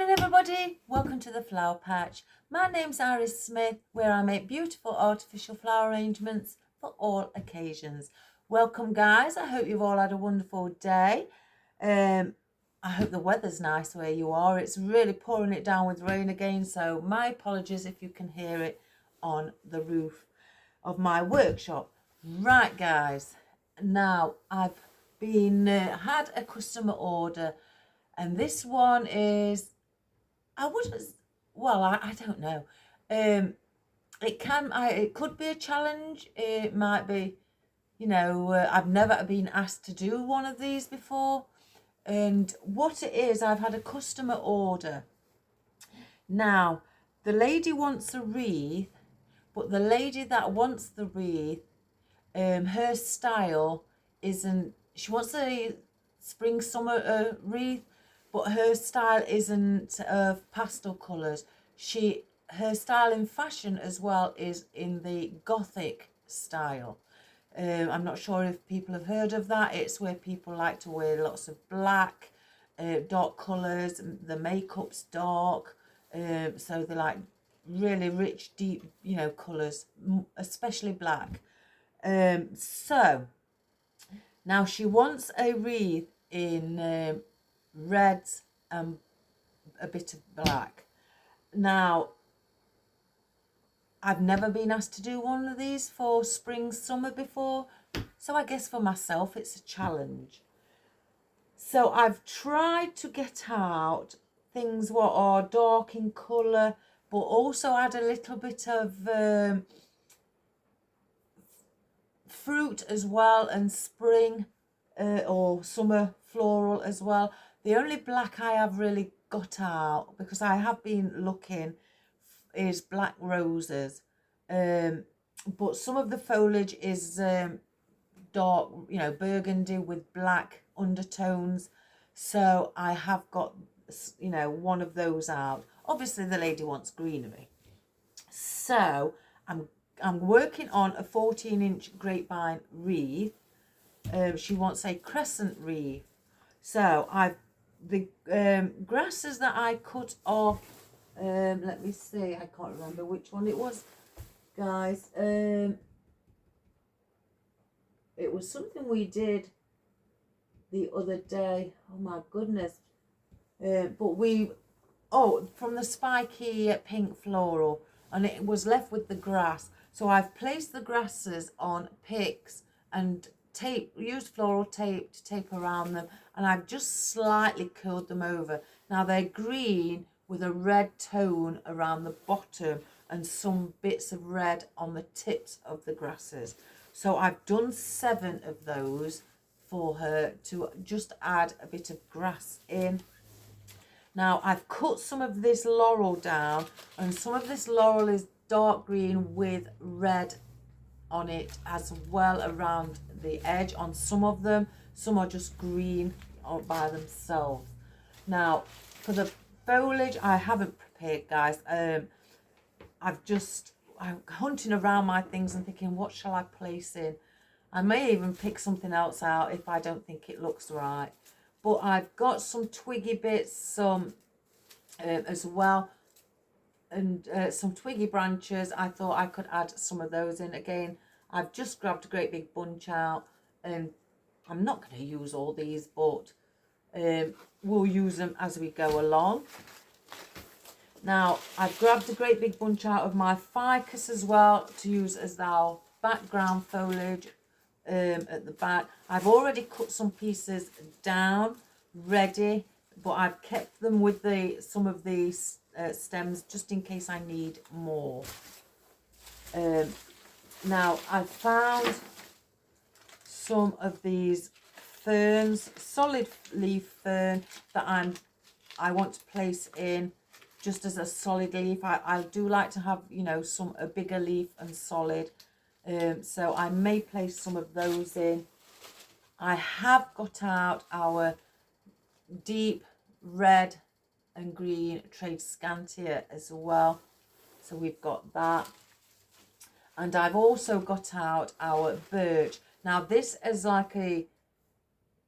Morning everybody, welcome to the Flower Patch. My name's Iris Smith, where I make beautiful artificial flower arrangements for all occasions. Welcome guys, I hope you've all had a wonderful day. I hope the weather's nice where you are. It's really pouring it down with rain again, so my apologies if you can hear it on the roof of my workshop. Right guys, now I've been had a customer order, and this one is, I don't know. It could be a challenge. It might be, I've never been asked to do one of these before. And what it is, I've had a customer order. Now, the lady wants a wreath, but the lady that wants the wreath, her style isn't, she wants a spring summer wreath, but her style isn't of pastel colours. Her style in fashion as well is in the Gothic style. I'm not sure if people have heard of that. It's where people like to wear lots of black, dark colours. The makeup's dark, so they like really rich, deep, colours, especially black. So now she wants a wreath in red and a bit of black. Now, I've never been asked to do one of these for spring, summer before, so I guess for myself it's a challenge. So I've tried to get out things what are dark in colour, but also add a little bit of fruit as well, and spring or summer floral as well. The only black I have really got out, because I have been looking, is black roses, but some of the foliage is dark, burgundy with black undertones, so I have got one of those out. Obviously the lady wants greenery, so I'm working on a 14-inch grapevine wreath. She wants a crescent wreath. So the grasses that I cut off, let me see, I can't remember which one it was, guys. It was something we did the other day. Oh my goodness. From the spiky pink floral, and it was left with the grass. So I've placed the grasses on picks and used floral tape to tape around them, and I've just slightly curled them over. Now they're green with a red tone around the bottom and some bits of red on the tips of the grasses. So I've done 7 of those for her to just add a bit of grass in. Now I've cut some of this laurel down, and some of this laurel is dark green with red on it as well around the edge on some of them. Some are just green all by themselves. Now for the foliage, I haven't prepared, guys. I'm hunting around my things and thinking, what shall I place in? I may even pick something else out if I don't think it looks right. But I've got some twiggy bits, some as well, and some twiggy branches. I thought I could add some of those in. Again, I've just grabbed a great big bunch out, and I'm not going to use all these, but we'll use them as we go along. Now, I've grabbed a great big bunch out of my ficus as well to use as our background foliage at the back. I've already cut some pieces down ready, but I've kept them with some of these stems just in case I need more. Now I found some of these ferns, solid leaf fern, that I want to place in just as a solid leaf. I do like to have a bigger leaf and solid, so I may place some of those in. I have got out our deep red and green trade scantia as well, so we've got that. And I've also got out our birch. Now this is like a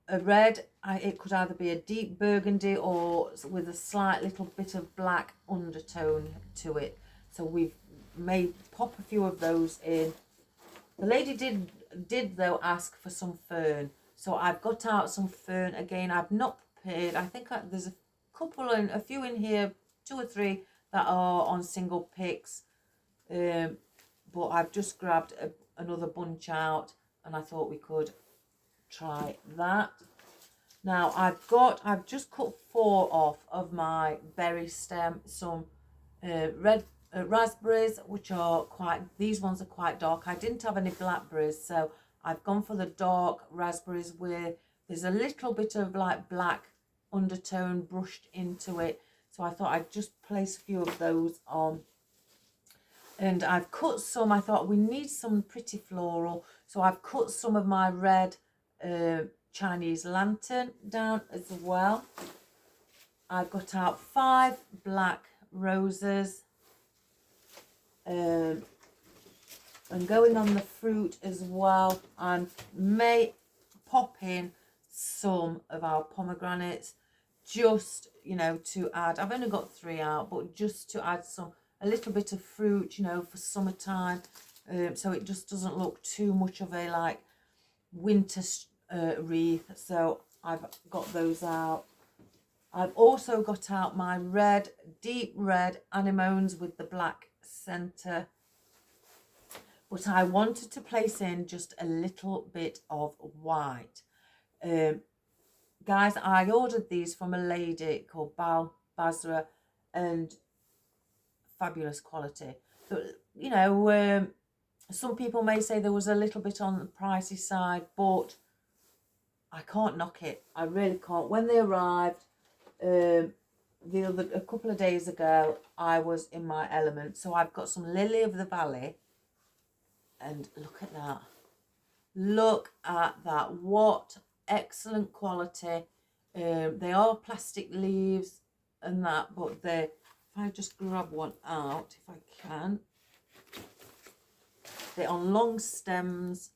red it could either be a deep burgundy or with a slight little bit of black undertone to it. So we've made pop a few of those in. The lady did though ask for some fern, so I've got out some fern again. I've not prepared. I think there's a few in here, 2 or 3 that are on single picks, but I've just grabbed another bunch out, and I thought we could try that. Now I've just cut 4 off of my berry stem, some red raspberries, which are these ones are quite dark. I didn't have any blackberries, so I've gone for the dark raspberries where there's a little bit of like black undertone brushed into it. So I thought I'd just place a few of those on. And I've cut some, I thought we need some pretty floral, so I've cut some of my red Chinese lantern down as well. I've got out 5 black roses, and going on the fruit as well, I may pop in some of our pomegranates, just, you know, to add. I've only got 3 out, but just to add a little bit of fruit, you know, for summertime, so it just doesn't look too much of a like winter wreath. So I've got those out. I've also got out my deep red anemones with the black centre, but I wanted to place in just a little bit of white. Guys, I ordered these from a lady called Basra, and fabulous quality. So, you know, some people may say there was a little bit on the pricey side, but I can't knock it. I really can't. When they arrived a couple of days ago, I was in my element. So I've got some Lily of the Valley, and look at that. Look at that. What excellent quality. They are plastic leaves and that, but if I just grab one out, if I can. They're on long stems,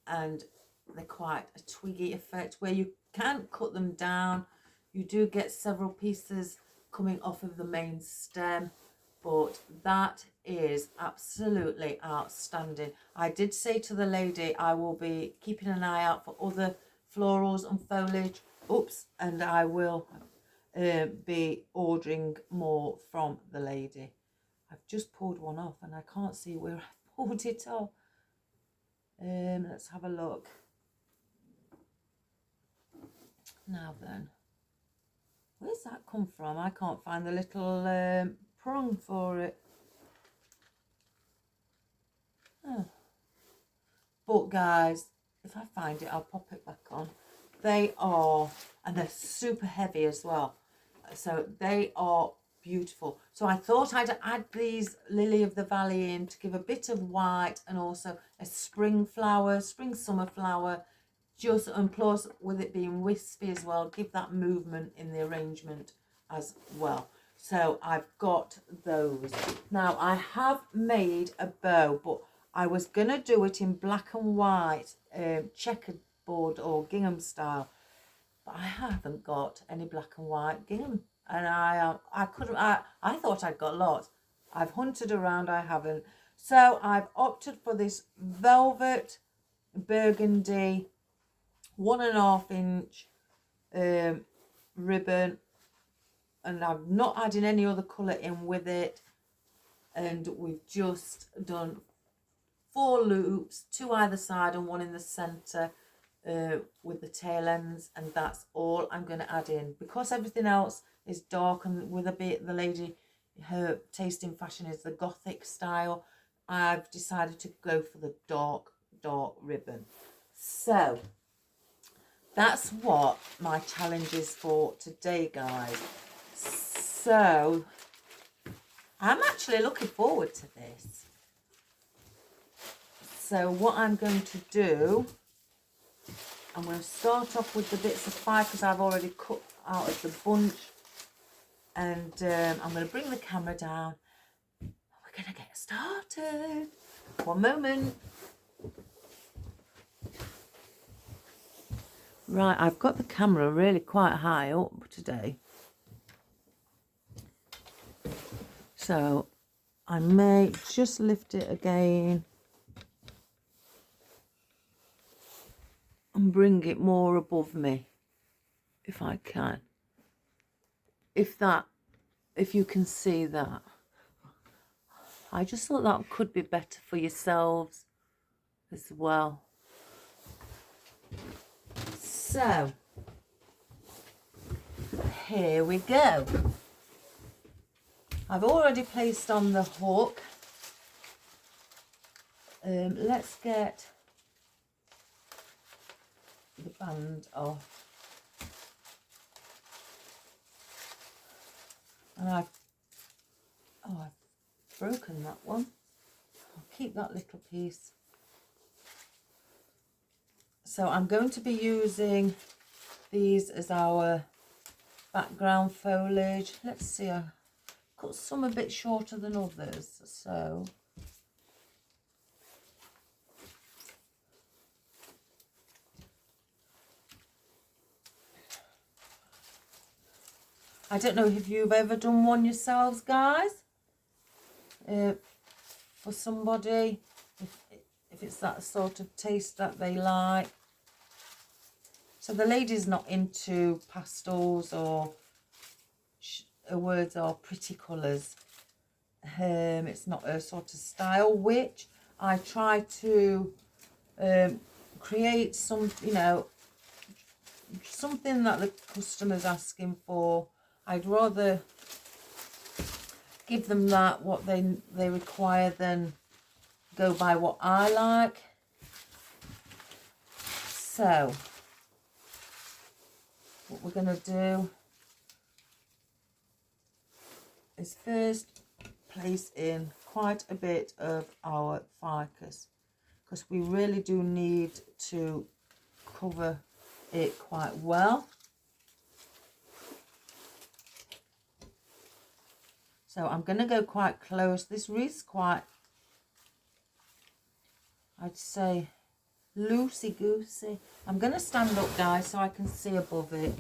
and they're quite a twiggy effect where you can't cut them down. You do get several pieces coming off of the main stem, but that is absolutely outstanding. I did say to the lady I will be keeping an eye out for other florals and foliage. And I will be ordering more from the lady. I've just pulled one off and I can't see where I pulled it off. Let's have a look. Now then, where's that come from? I can't find the little prong for it. Oh. But guys, if I find it, I'll pop it back on. They are, and they're super heavy as well. So they are beautiful. So I thought I'd add these Lily of the Valley in to give a bit of white, and also a spring summer flower, and plus with it being wispy as well, give that movement in the arrangement as well. So I've got those. Now I have made a bow, but I was going to do it in black and white, checkered board or gingham style, but I haven't got any black and white gingham, and I thought I'd got lots. I've hunted around, I haven't. So I've opted for this velvet burgundy 1.5 inch ribbon, and I'm not adding any other colour in with it, and we've just done 4 loops, 2 either side and 1 in the centre, with the tail ends, and that's all I'm going to add in, because everything else is dark, and with a bit, the lady, her taste in fashion is the gothic style. I've decided to go for the dark ribbon. So that's what my challenge is for today, guys. So I'm actually looking forward to this. So what I'm going to do, I'm going to start off with the bits of 5 because I've already cut out of the bunch, and I'm going to bring the camera down. We're going to get started. One moment. Right, I've got the camera really quite high up today. So I may just lift it again and bring it more above me if I can. If you can see that. I just thought that could be better for yourselves as well. So here we go. I've already placed on the hook. Let's get the band off. And I've broken that one. I'll keep that little piece. So I'm going to be using these as our background foliage. Let's see, I cut some a bit shorter than others, so I don't know if you've ever done one yourselves, guys, for somebody, if it's that sort of taste that they like. So the lady's not into pastels or words or pretty colours. It's not her sort of style, which I try to create some, you know, something that the customer's asking for. I'd rather give them that, what they require, than go by what I like. So what we're going to do is first place in quite a bit of our ficus, because we really do need to cover it quite well. So I'm going to go quite close. This wreath's quite, I'd say, loosey-goosey. I'm going to stand up, guys, so I can see above it.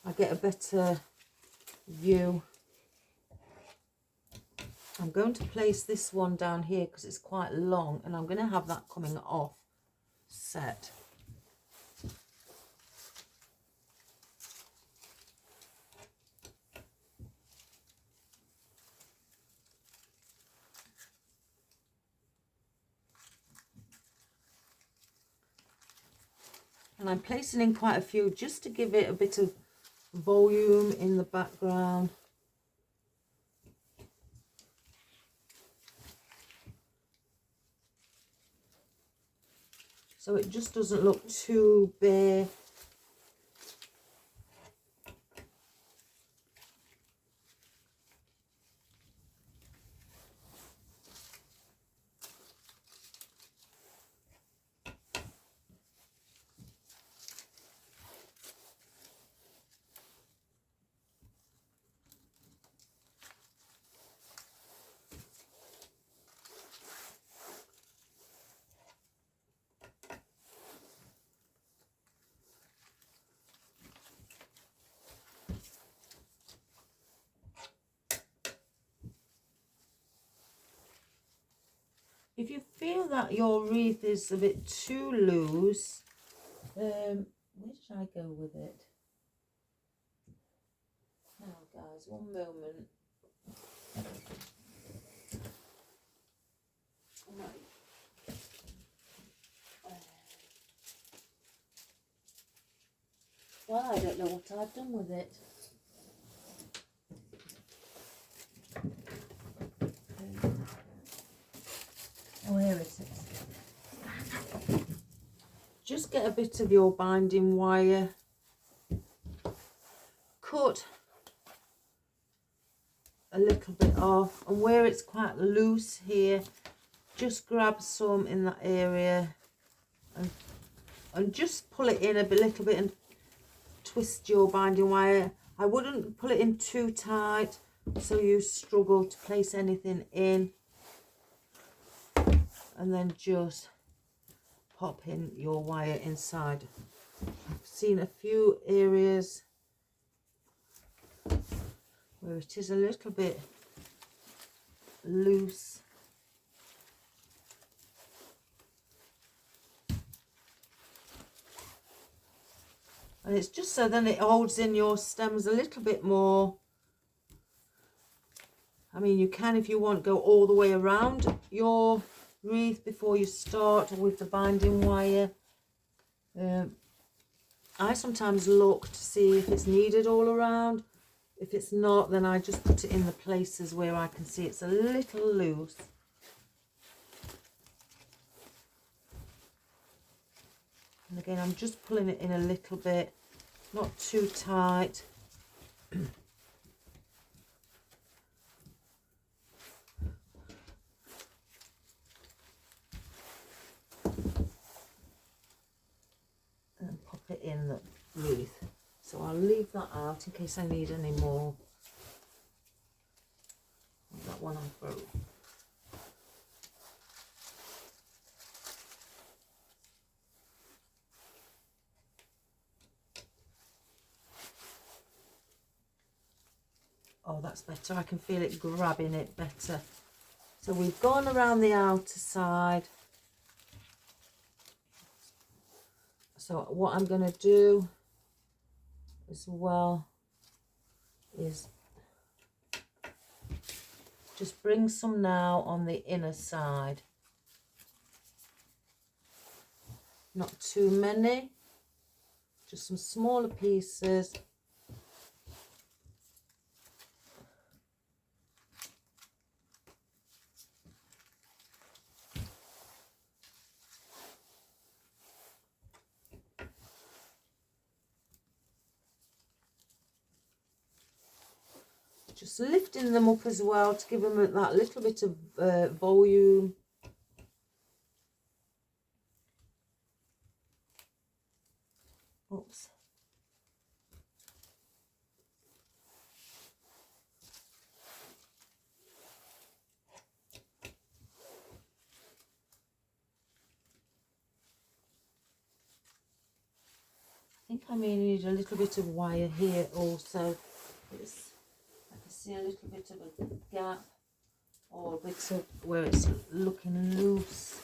I get a better view. I'm going to place this one down here because it's quite long, and I'm going to have that coming off set. And I'm placing in quite a few just to give it a bit of volume in the background. So it just doesn't look too bare. If you feel that your wreath is a bit too loose, where should I go with it? Now, guys, one moment. Well, I don't know what I've done with it. Oh, here it is. Just get a bit of your binding wire, cut a little bit off, and where it's quite loose here, just grab some in that area and just pull it in a little bit and twist your binding wire. I wouldn't pull it in too tight so you struggle to place anything in, and then just pop in your wire inside. I've seen a few areas where it is a little bit loose. And it's just so then it holds in your stems a little bit more. I mean, you can, if you want, go all the way around your wreath before you start with the binding wire. I sometimes look to see if it's needed all around. If it's not, then I just put it in the places where I can see it's a little loose. And again, I'm just pulling it in a little bit, not too tight. And pop it in the wreath. So I'll leave that out in case I need any more. That one I broke. Oh, that's better. I can feel it grabbing it better. So we've gone around the outer side. So what I'm going to do as well is just bring some now on the inner side. Not too many, just some smaller pieces. Just lifting them up as well to give them that little bit of volume. Oops. I think I may need a little bit of wire here also. I can see a little bit of a gap or a bit of where it's looking loose.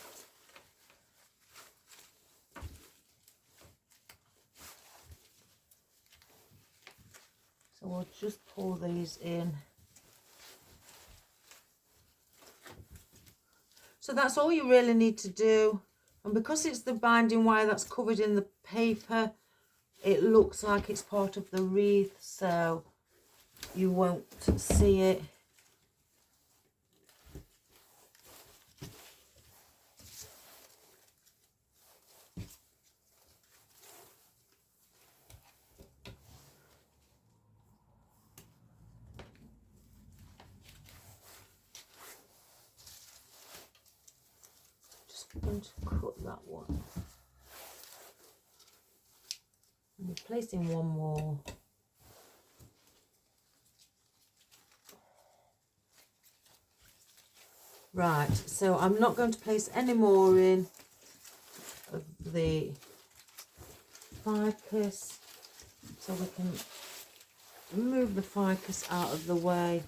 So we'll just pull these in. So that's all you really need to do. And because it's the binding wire that's covered in the paper, it looks like it's part of the wreath, so you won't see it. Just going to cut that one. I'm placing one more. Right, so I'm not going to place any more in of the ficus, so we can move the ficus out of the way.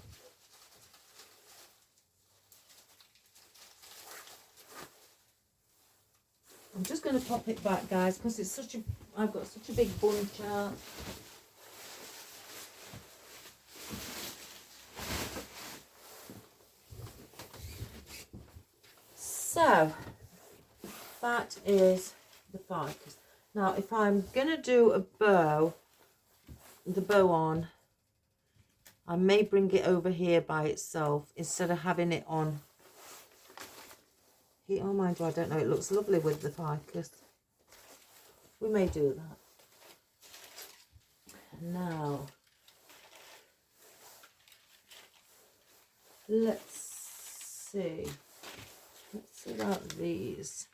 I'm just going to pop it back, guys, because it's I've got such a big bunch out. So that is the ficus. Now if I'm going to do a bow, the bow on, I may bring it over here by itself instead of having it on here. Oh my God, I don't know, it looks lovely with the ficus. We may do that. Now let's see about these.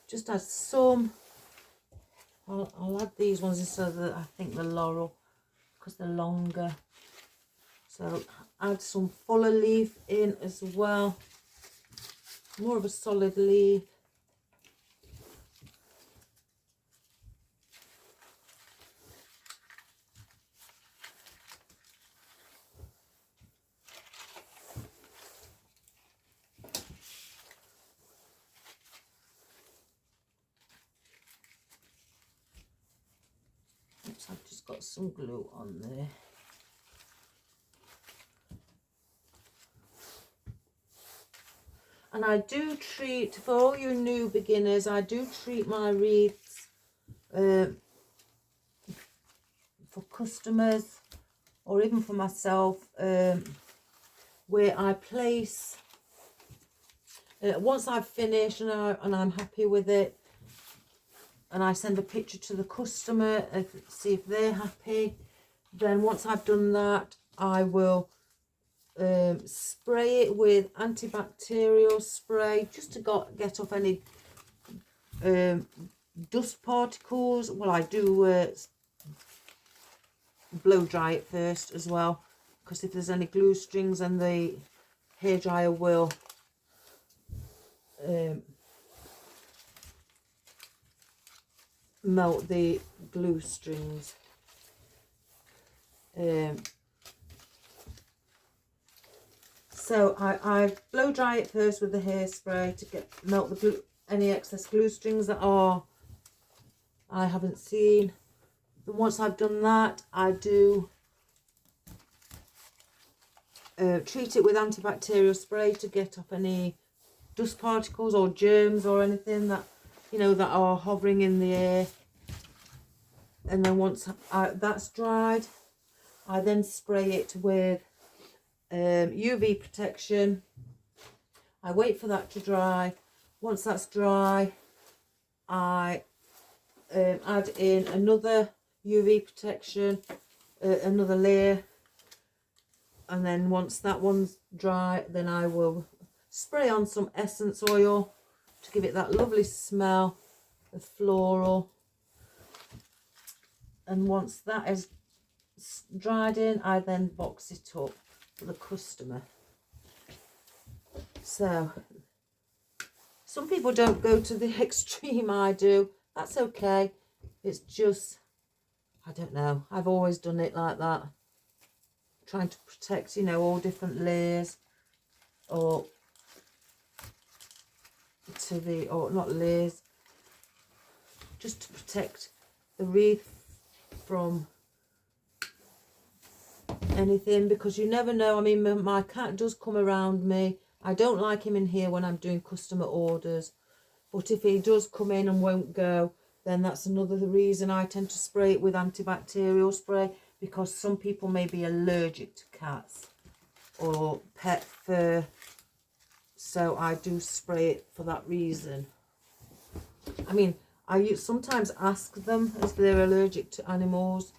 Just add some I'll add these ones instead of I think the laurel, because they're longer. So add some fuller leaf in as well, more of a solid leaf. Oops, I've just got some glue on there. And I do treat, for all you new beginners, I do treat my wreaths for customers or even for myself, where I place, once I've finished and I'm happy with it, and I send a picture to the customer, see if they're happy, then once I've done that, I will spray it with antibacterial spray just to get off any dust particles. Well, I do blow dry it first as well, because if there's any glue strings, and the hairdryer will melt the glue strings. So I blow dry it first with the hairspray to melt the glue, any excess glue strings that I haven't seen. And once I've done that, I do treat it with antibacterial spray to get off any dust particles or germs or anything that, you know, that are hovering in the air. And then once that's dried, I then spray it with UV protection. I wait for that to dry. Once that's dry, I add in another UV protection, another layer, and then once that one's dry, then I will spray on some essence oil to give it that lovely smell of floral. And once that is dried in, I then box it up for the customer. So some people don't go to the extreme I do. That's okay. It's just, I don't know, I've always done it like that, trying to protect, you know, all different layers, or not layers, just to protect the wreath from anything, because you never know. I mean, my cat does come around me. I don't like him in here when I'm doing customer orders, but if he does come in and won't go, then that's another reason I tend to spray it with antibacterial spray, because some people may be allergic to cats or pet fur, so I do spray it for that reason. I mean, I sometimes ask them if they're allergic to animals,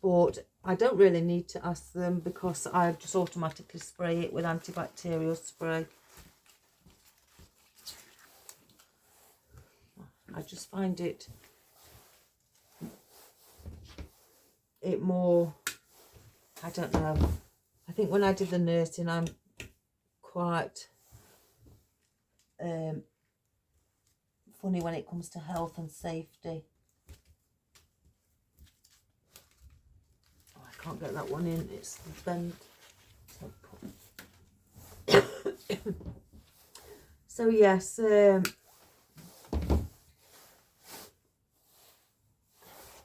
but I don't really need to ask them, because I just automatically spray it with antibacterial spray. I just find it more, I don't know, I think when I did the nursing, I'm quite funny when it comes to health and safety. Oh, I can't get that one in, it's bent. So yes,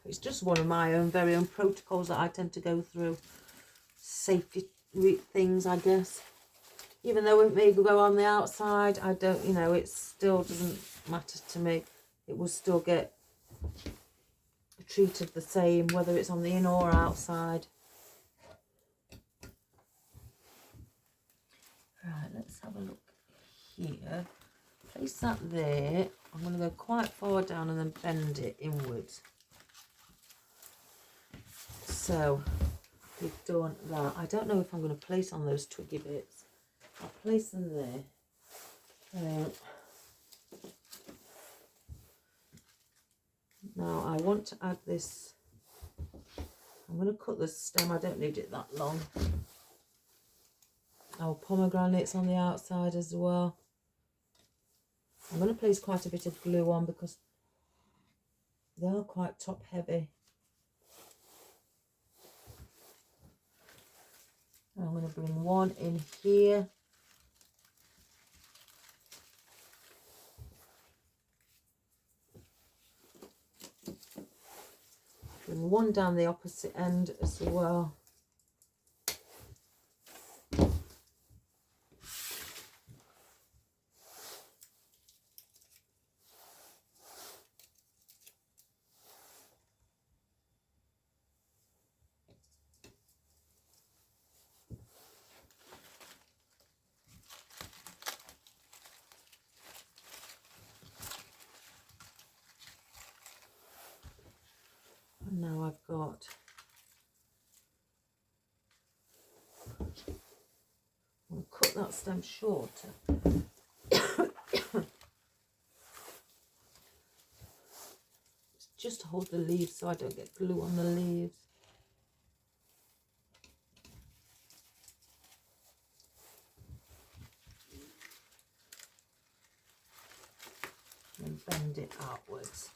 it's just one of my very own protocols that I tend to go through. Safety things, I guess. Even though it may go on the outside, I don't, you know, it still doesn't matter to me. It will still get treated the same, whether it's on the in or outside. Right, let's have a look here. Place that there. I'm going to go quite far down and then bend it inwards. So we've done that. I don't know if I'm going to place on those twiggy bits. I'll place them there. Now I want to add this. I'm going to cut the stem. I don't need it that long. Our pomegranates on the outside as well. I'm going to place quite a bit of glue on because they are quite top heavy. And I'm going to bring one in here. Bring one down the opposite end as well. And now I've got I'll cut that stem shorter. Just to hold the leaves so I don't get glue on the leaves. And bend it outwards.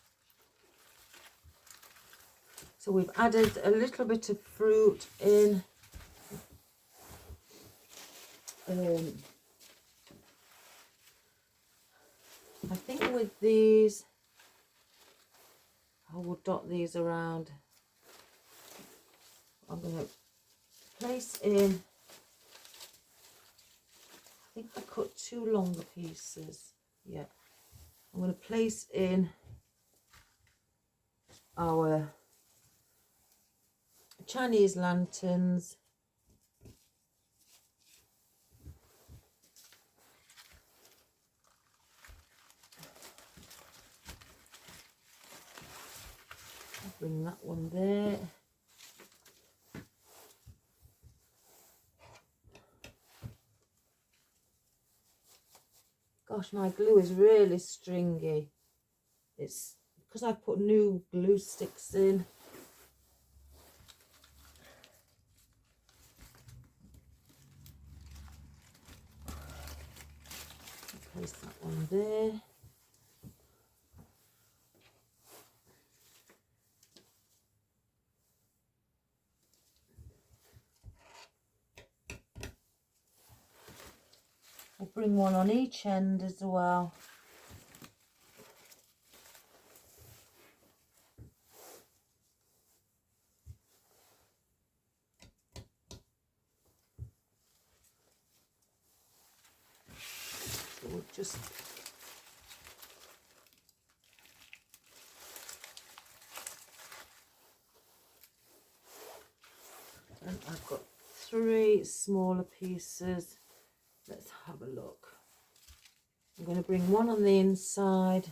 So we've added a little bit of fruit in. I think with these, I will dot these around. I'm going to place in, I think I cut 2 longer pieces. Yeah. I'm going to place in our Chinese lanterns. I'll bring that one there. Gosh, my glue is really stringy. It's because I've put new glue sticks in. Place that one there. I'll bring one on each end as well. So we'll just and I've got 3 smaller pieces. Let's have a look. I'm going to bring one on the inside.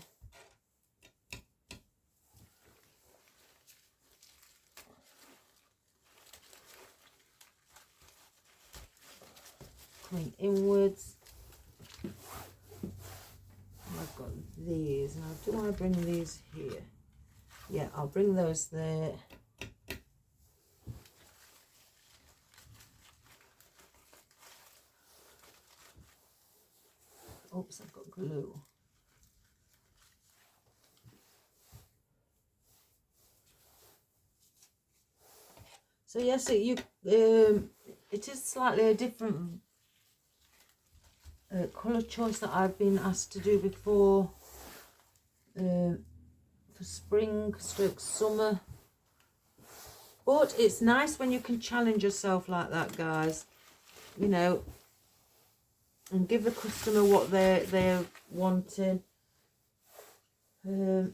Coming inwards. And I've got these. Now, do I bring these here? Yeah, I'll bring those there. Oops, I've got glue. So yes, it is slightly a different colour choice that I've been asked to do before for spring stroke summer. But it's nice when you can challenge yourself like that, guys. You know, and give the customer what they're wanting. Now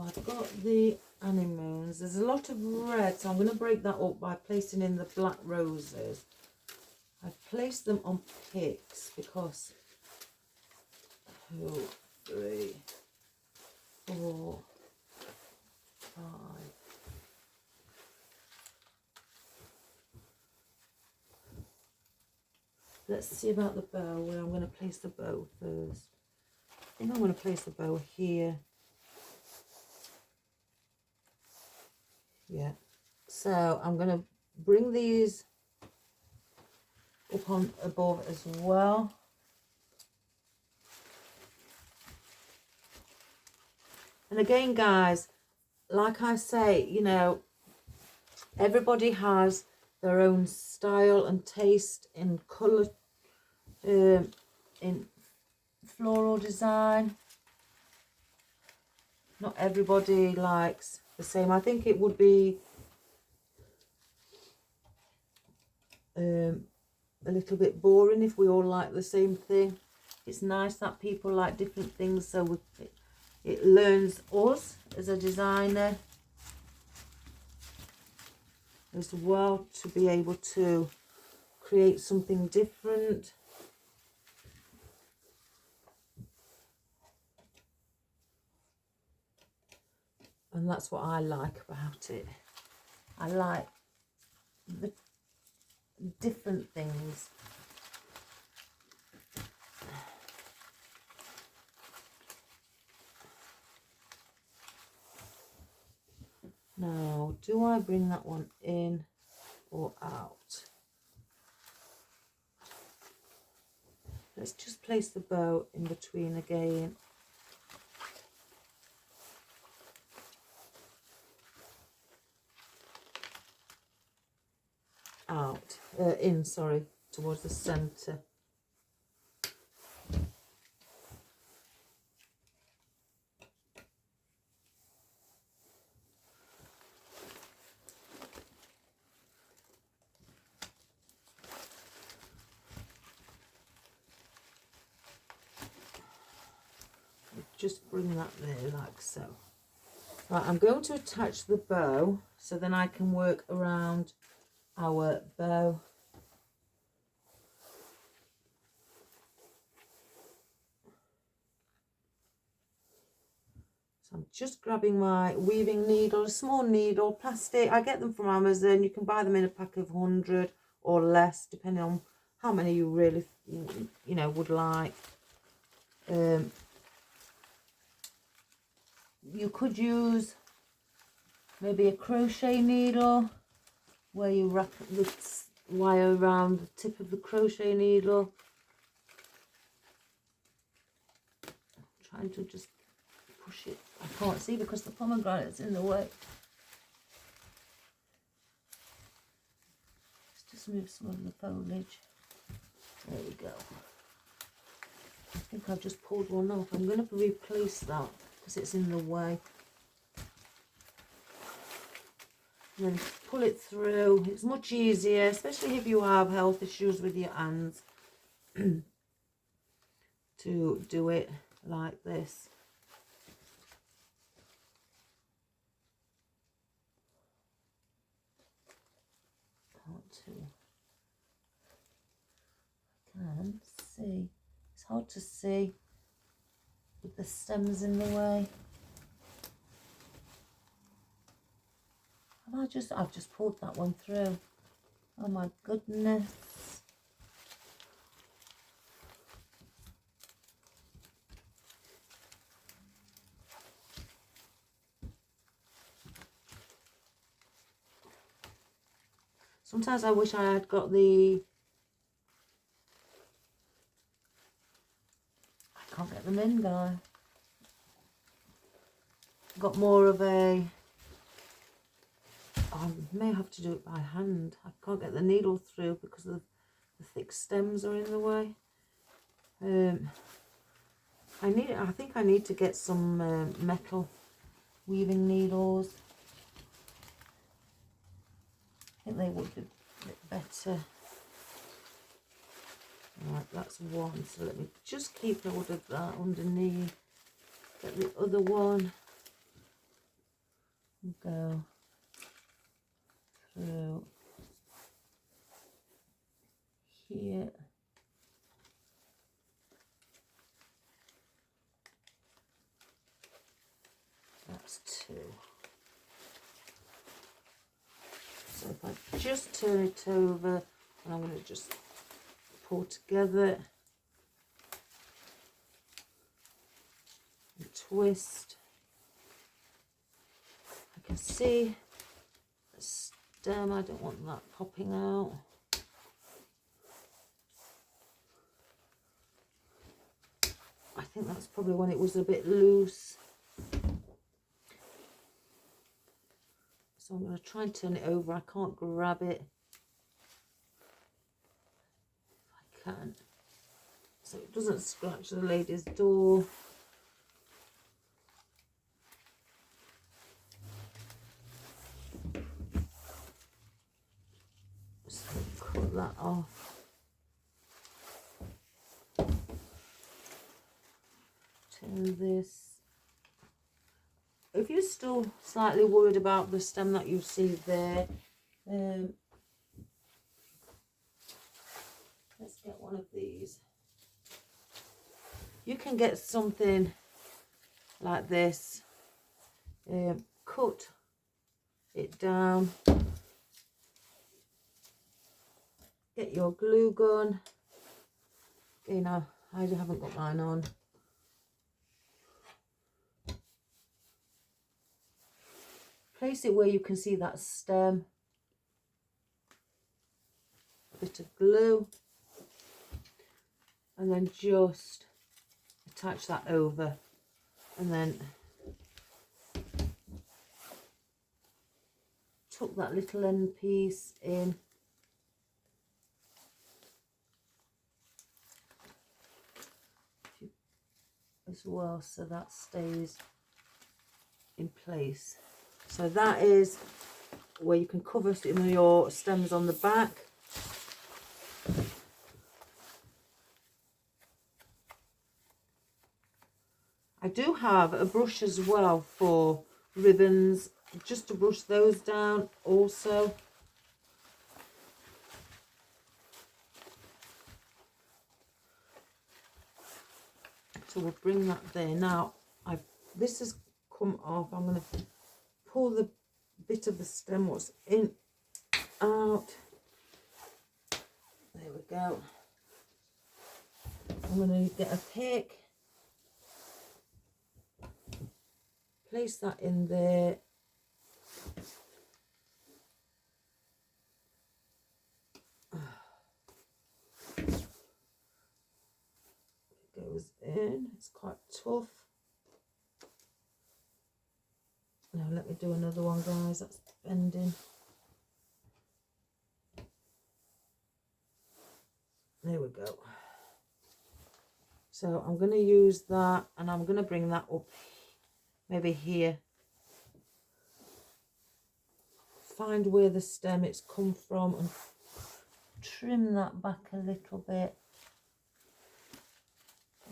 I've got the anemones. There's a lot of red, so I'm going to break that up by placing in the black roses. I've placed them on picks because 2, 3, 4, 5. Let's see about the bow, where I'm going to place the bow first. I think I'm going to place the bow here. Yeah. So I'm going to bring these up on above as well. And again, guys, like I say, you know, everybody has their own style and taste in colour, in floral design. Not everybody likes the same. I think it would be a little bit boring if we all like the same thing. It's nice that people like different things, so it learns us as a designer as well to be able to create something different. And that's what I like about it. I like the different things. Now, do I bring that one in or out? Let's just place the bow in between again. Out, in, sorry, towards the centre. Just bring that there like so. Right, I'm going to attach the bow so then I can work around our bow. So I'm just grabbing my weaving needle, a small needle, plastic. I get them from Amazon. You can buy them in a pack of 100 or less, depending on how many you really, you know, would like. You could use maybe a crochet needle where you wrap the wire around the tip of the crochet needle. I'm trying to just push it. I can't see because the pomegranate's in the way. Let's just move some of the foliage. There we go. I think I've just pulled one off. I'm going to replace that because it's in the way. And then pull it through. It's much easier, especially if you have health issues with your hands, to do it like this. I can't see. It's hard to see with the stems in the way. I've just pulled that one through. Oh my goodness. Sometimes I wish I had got the... I can't get them in, guys. Got more of a... I may have to do it by hand. I can't get the needle through because the thick stems are in the way. I think I need to get some metal weaving needles. I think they would be a bit better. Right, that's one. So let me just keep hold of that underneath. Get the other one. And go through here. That's two. So if I just turn it over, and I'm going to just pull together and twist. I can see stem. I don't want that popping out. I think that's probably when it was a bit loose. So I'm going to try and turn it over. I can't grab it. If I can. So it doesn't scratch the lady's door. So cut that off. Turn this. If you're still slightly worried about the stem that you see there, let's get one of these. You can get something like this, cut it down, get your glue gun. Okay, now I haven't got mine on. Place it where you can see that stem. A bit of glue. And then just attach that over. And then tuck that little end piece in. As well, so that stays in place. So that is where you can cover your stems on the back. I do have a brush as well for ribbons, just to brush those down also. So we'll bring that there. Now, this has come off. I'm going to pull the bit of the stem what's in out. There we go. I'm going to get a pick, place that in there. It goes in. It's quite tough. Now let me do another one, guys. That's bending. There we go. So I'm going to use that, and I'm going to bring that up maybe here. Find where the stem it's come from and trim that back a little bit.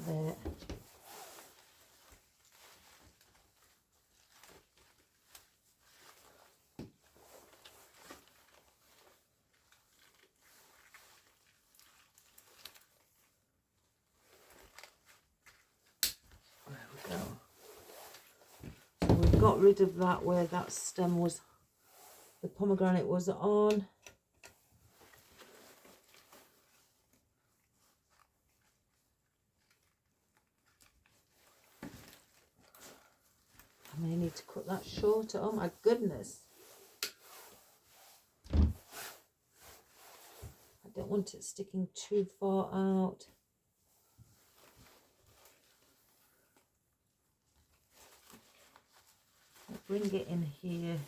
There. Got rid of that where that stem was, the pomegranate was on. I may need to cut that shorter. Oh my goodness. I don't want it sticking too far out. Bring it in here.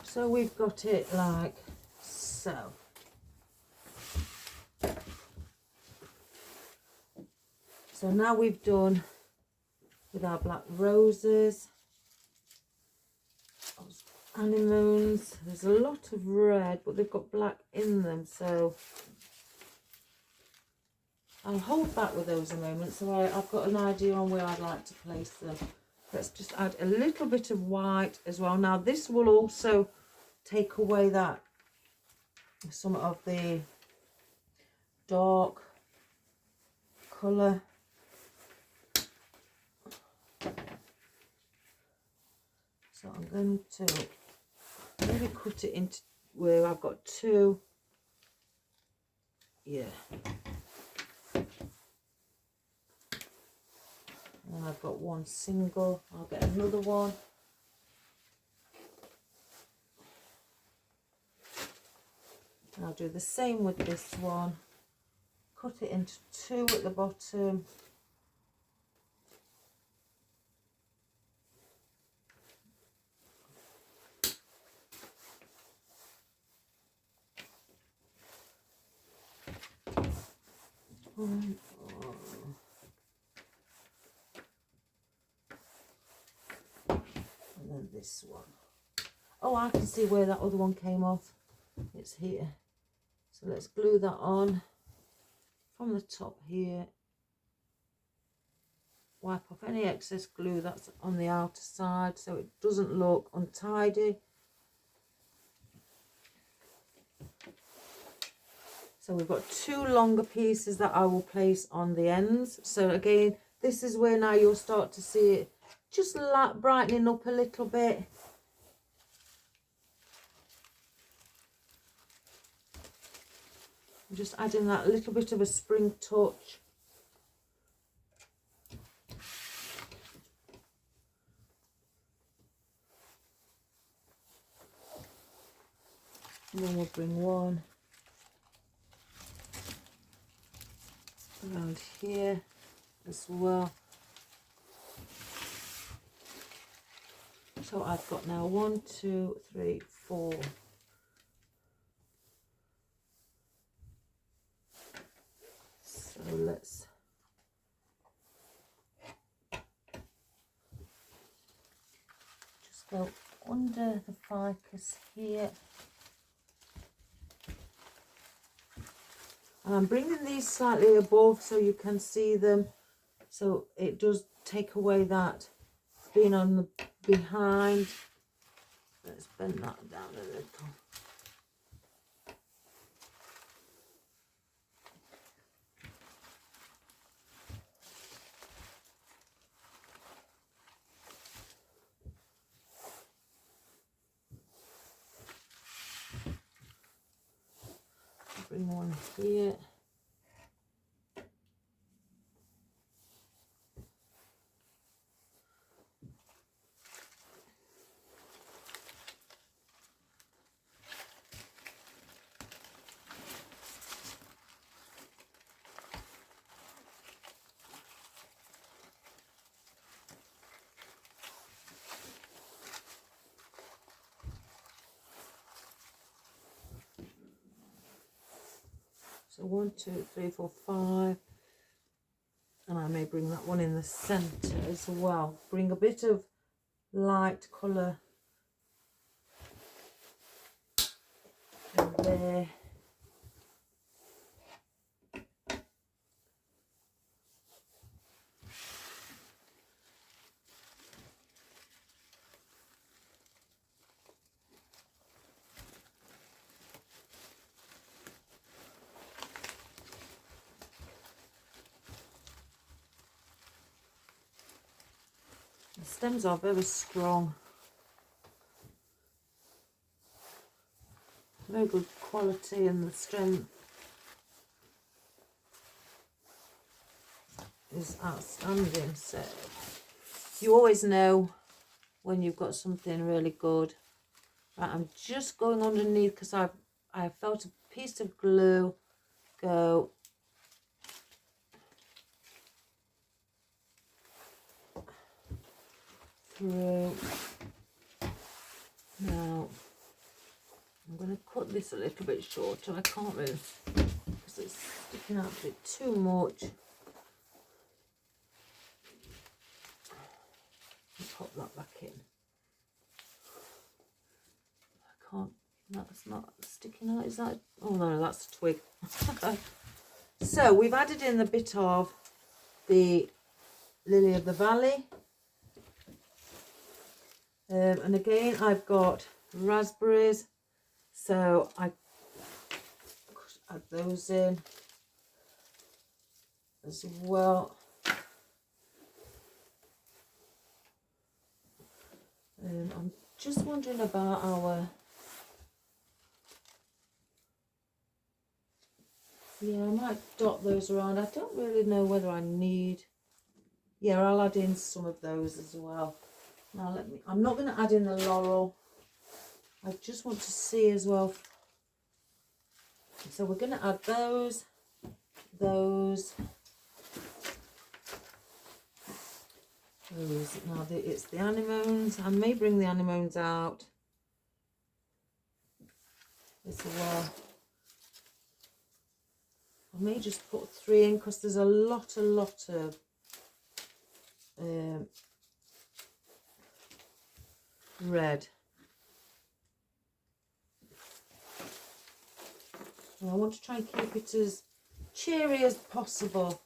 So we've got it like so. So now we've done with our black roses, anemones. There's a lot of red, but they've got black in them, so I'll hold back with those a moment. So I've got an idea on where I'd like to place them. Let's just add a little bit of white as well. Now this will also take away that some of the dark colour. So I'm going to maybe cut it into where I've got two. Yeah. And I've got one single. I'll get another one. And I'll do the same with this one. Cut it into two at the bottom. And then this one. Oh, I can see where that other one came off. It's here. So let's glue that on from the top here. Wipe off any excess glue that's on the outer side so it doesn't look untidy. So we've got two longer pieces that I will place on the ends. So again, this is where now you'll start to see it just brightening up a little bit. I'm just adding that little bit of a spring touch. And then we'll bring one around here as well. So I've got now 1, 2, 3, 4. So let's just go under the ficus here. And I'm bringing these slightly above so you can see them. So it does take away that being on the behind. Let's bend that down a little. Bring one here. So 1, 2, 3, 4, 5. And I may bring that one in the centre as well. Bring a bit of light colour in there. The stems are very strong. Very good quality, and the strength is outstanding. So you always know when you've got something really good. Right, I'm just going underneath because I felt a piece of glue go through. Now I'm going to cut this a little bit shorter. I can't really because it's sticking out a bit too much. Pop that back in. I can't. That's not sticking out. Is that? Oh no, that's a twig. So we've added in a bit of the lily of the valley. And again, I've got raspberries, so I add those in as well. I'm just wondering about our... Yeah, I might dot those around. I don't really know whether I need... Yeah, I'll add in some of those as well. Now I'm not going to add in the laurel. I just want to see as well. So we're going to add those. Now it's the anemones. I may bring the anemones out as well. I may just put 3 in because there's a lot of red. And I want to try and keep it as cheery as possible.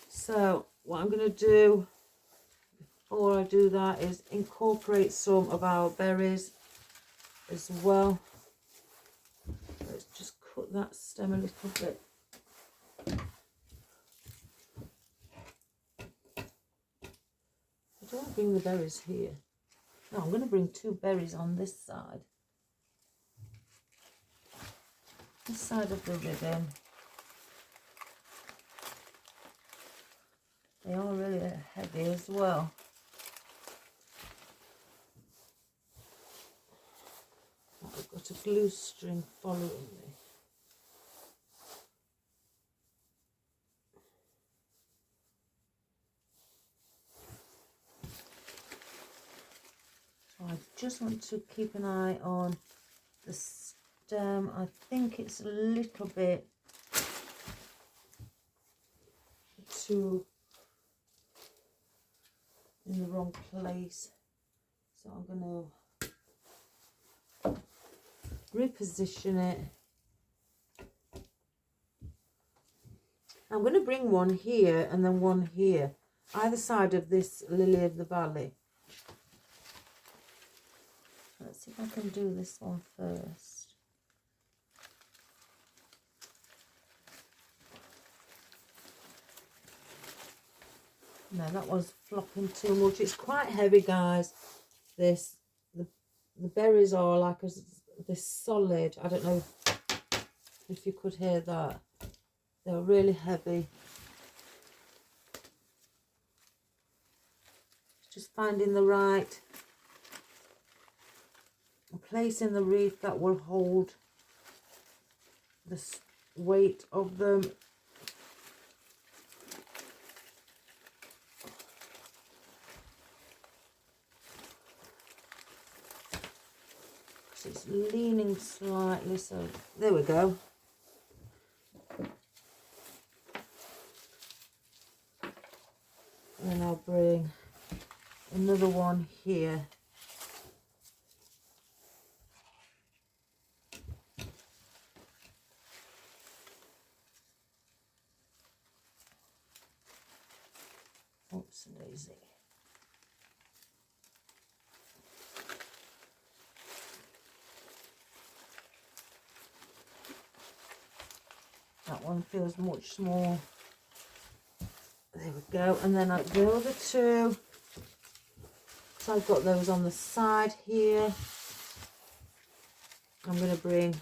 So what I'm going to do before I do that is incorporate some of our berries as well. Let's just cut that stem a little bit. I don't want to bring the berries here. No, I'm going to bring 2 berries on this side. This side of the ribbon. They are really heavy as well. I've got a glue string following me. So I just want to keep an eye on the stem. I think it's a little bit too in the wrong place. So I'm going to reposition it. I'm going to bring one here and then one here, either side of this lily of the valley. Let's see if I can do this one first. No, that one's flopping too much. It's quite heavy, guys. The berries are like this solid. I don't know if you could hear that. They're really heavy. Just finding the right place in the wreath that will hold the weight of them. It's leaning slightly, so there we go. And then I'll bring another one here. Oops, daisy. That one feels much small. There we go. And then the other 2. So I've got those on the side here. I'm going to bring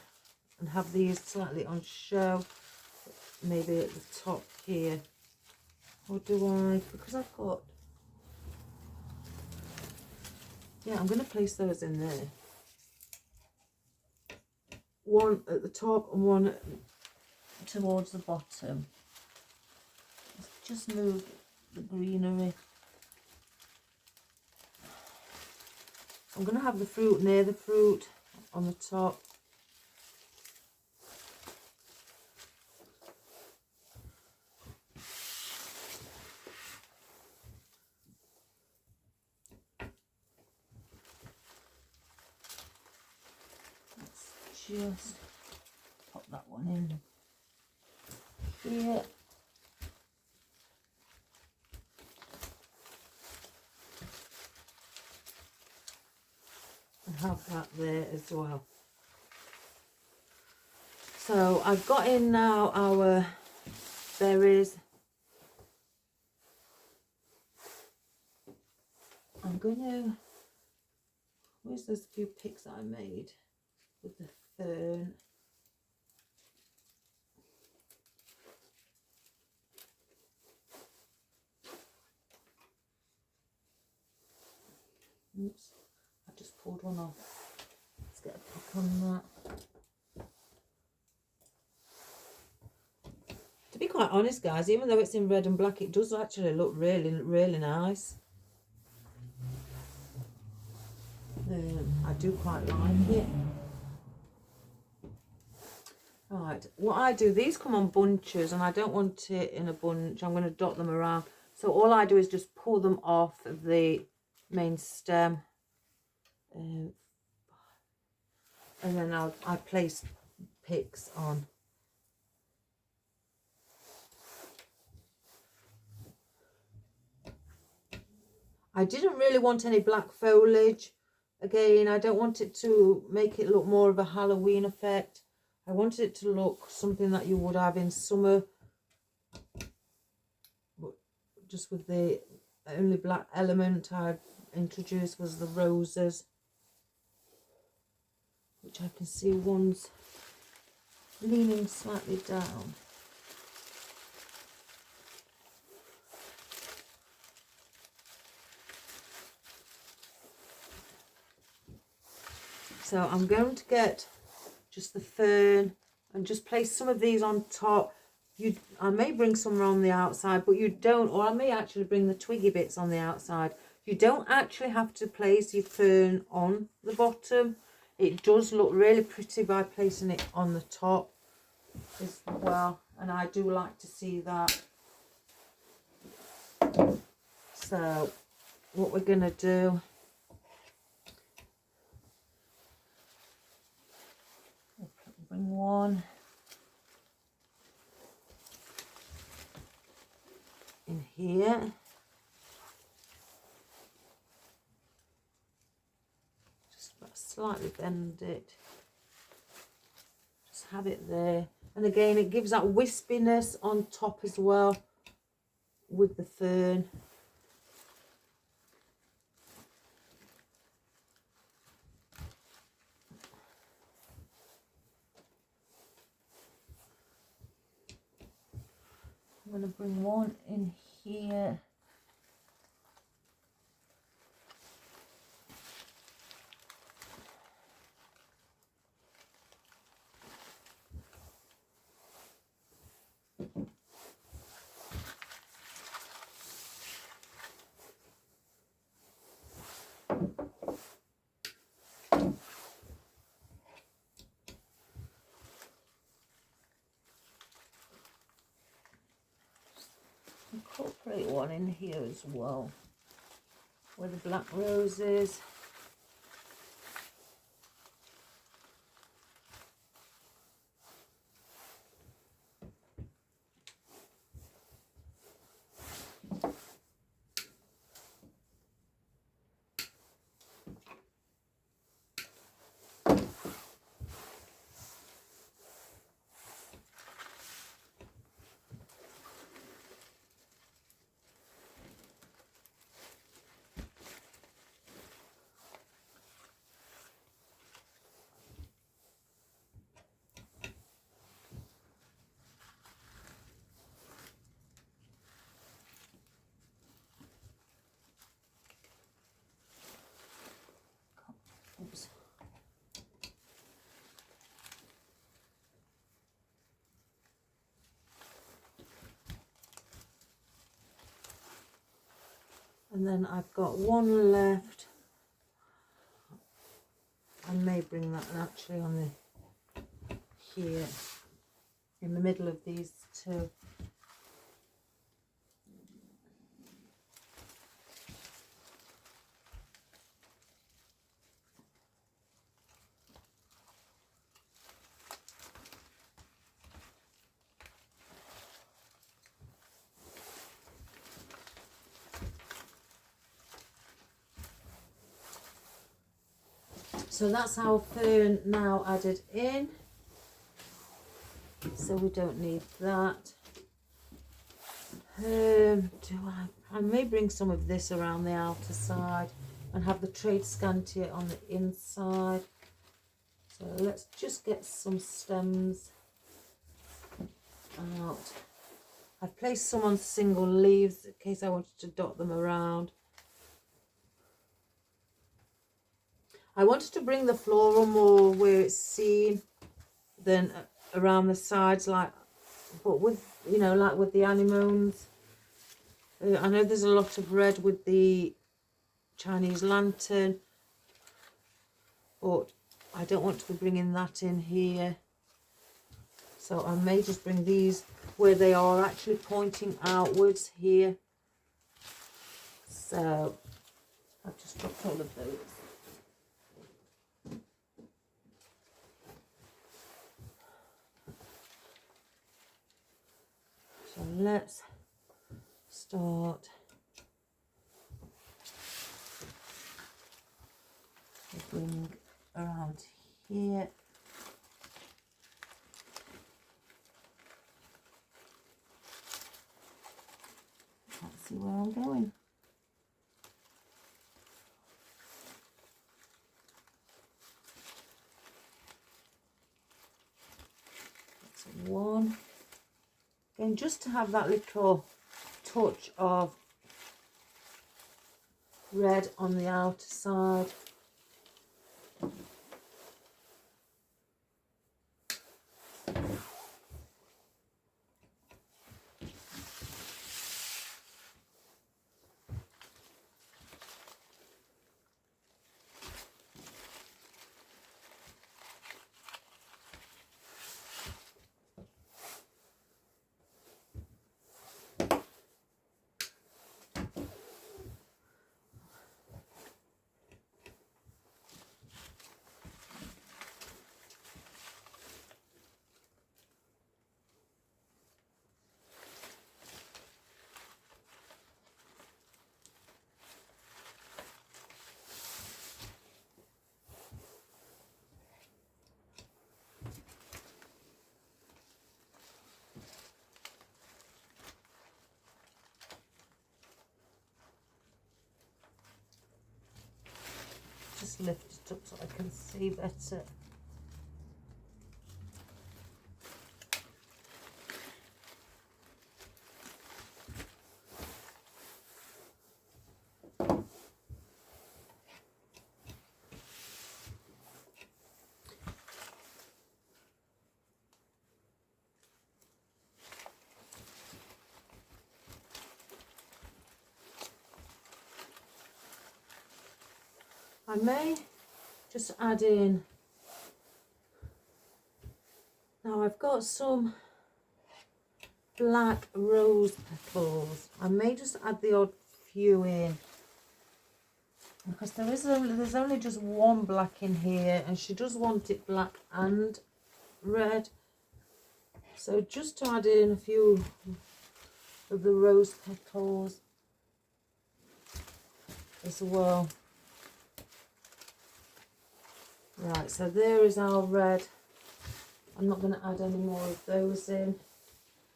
and have these slightly on show. Maybe at the top here. Or do I? Because I've got... Yeah, I'm going to place those in there. One at the top and one towards the bottom. Let's just move the greenery. I'm going to have the fruit near the fruit on the top. Let's just pop that one in here. And have that there as well. So I've got in now our berries. I'm going to Where's those few picks that I made with the fern? Oops, I just pulled one off. Let's get a pick on that. To be quite honest, guys, even though it's in red and black, it does actually look really, really nice. I do quite like it. Right, what I do, these come on bunches and I don't want it in a bunch. I'm going to dot them around. So all I do is just pull them off the main stem. And then I place picks on. I didn't really want any black foliage. Again, I don't want it to make it look more of a Halloween effect. I wanted it to look something that you would have in summer. But just with the only black element I introduced was the roses. Which I can see one's leaning slightly down. So I'm going to get just the fern and just place some of these on top. I may bring some around the outside, but you don't, or I may actually bring the twiggy bits on the outside. You don't actually have to place your fern on the bottom. It does look really pretty by placing it on the top as well, and I do like to see that. So what we're going to do, bring one in here. Just slightly bend it. Just have it there. And again, it gives that wispiness on top as well with the fern. I'm going to bring one in here. Incorporate one in here as well with the black roses. Oops. And then I've got one left. I may bring that actually on the here in the middle of these two. So that's our fern now added in. So we don't need that. I may bring some of this around the outer side. and have the trade scantia on the inside. So let's just get some stems out. I've placed some on single leaves in case I wanted to dot them around. I wanted to bring the floral more where it's seen than around the sides, like, but with, you know, like with the anemones. I know there's a lot of red with the Chinese lantern, but I don't want to be bringing that in here. So I may just bring these where they are actually pointing outwards here. So I've just dropped all of those. So let's start bring around here. Can't see where I'm going. That's one. Again, just to have that little touch of red on the outer side. Just lift it up so I can see better. I may just add in, now I've got some black rose petals. I may just add the odd few in because there's only just one black in here and she does want it black and red. So just to add in a few of the rose petals as well. Right, so there is our red. I'm not going to add any more of those in.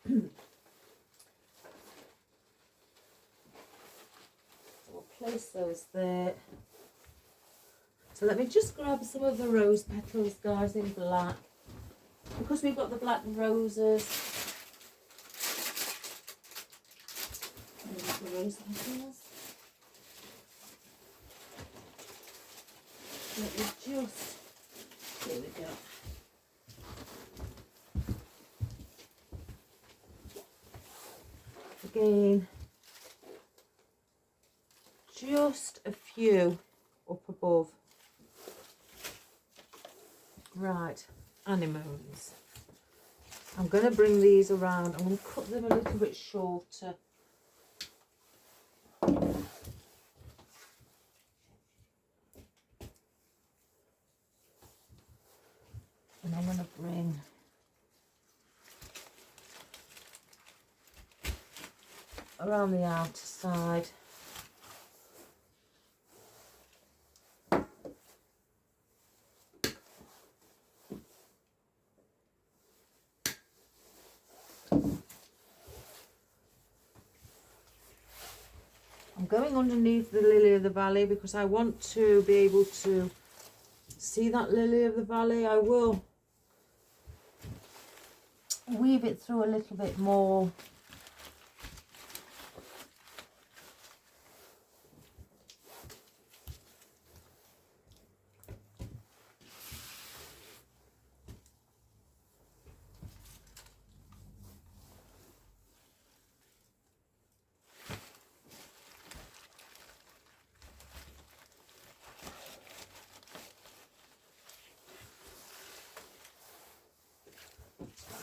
So we'll place those there. So let me just grab some of the rose petals, guys, in black. Because we've got the black roses. There's the rose petals. Let me just, here we go. Again, just a few up above. Right, anemones. I'm going to bring these around. I'm going to cut them a little bit shorter. And I'm going to bring around the outer side. I'm going underneath the lily of the valley because I want to be able to see that lily of the valley. I will weave it through a little bit more.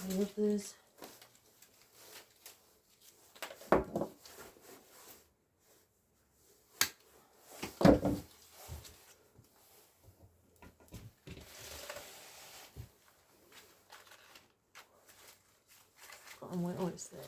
The others. Oh, it's there.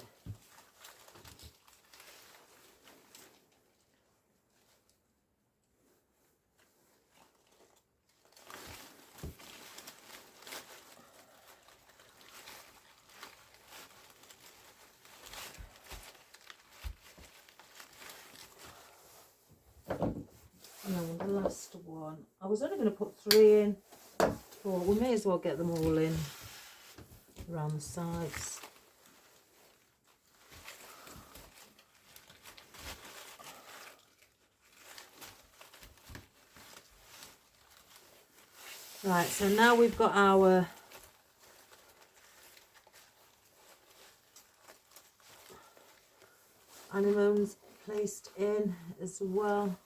No, the last one. I was only going to put 3 in, but we may as well get them all in around the sides. Right, so now we've got our anemones placed in as well.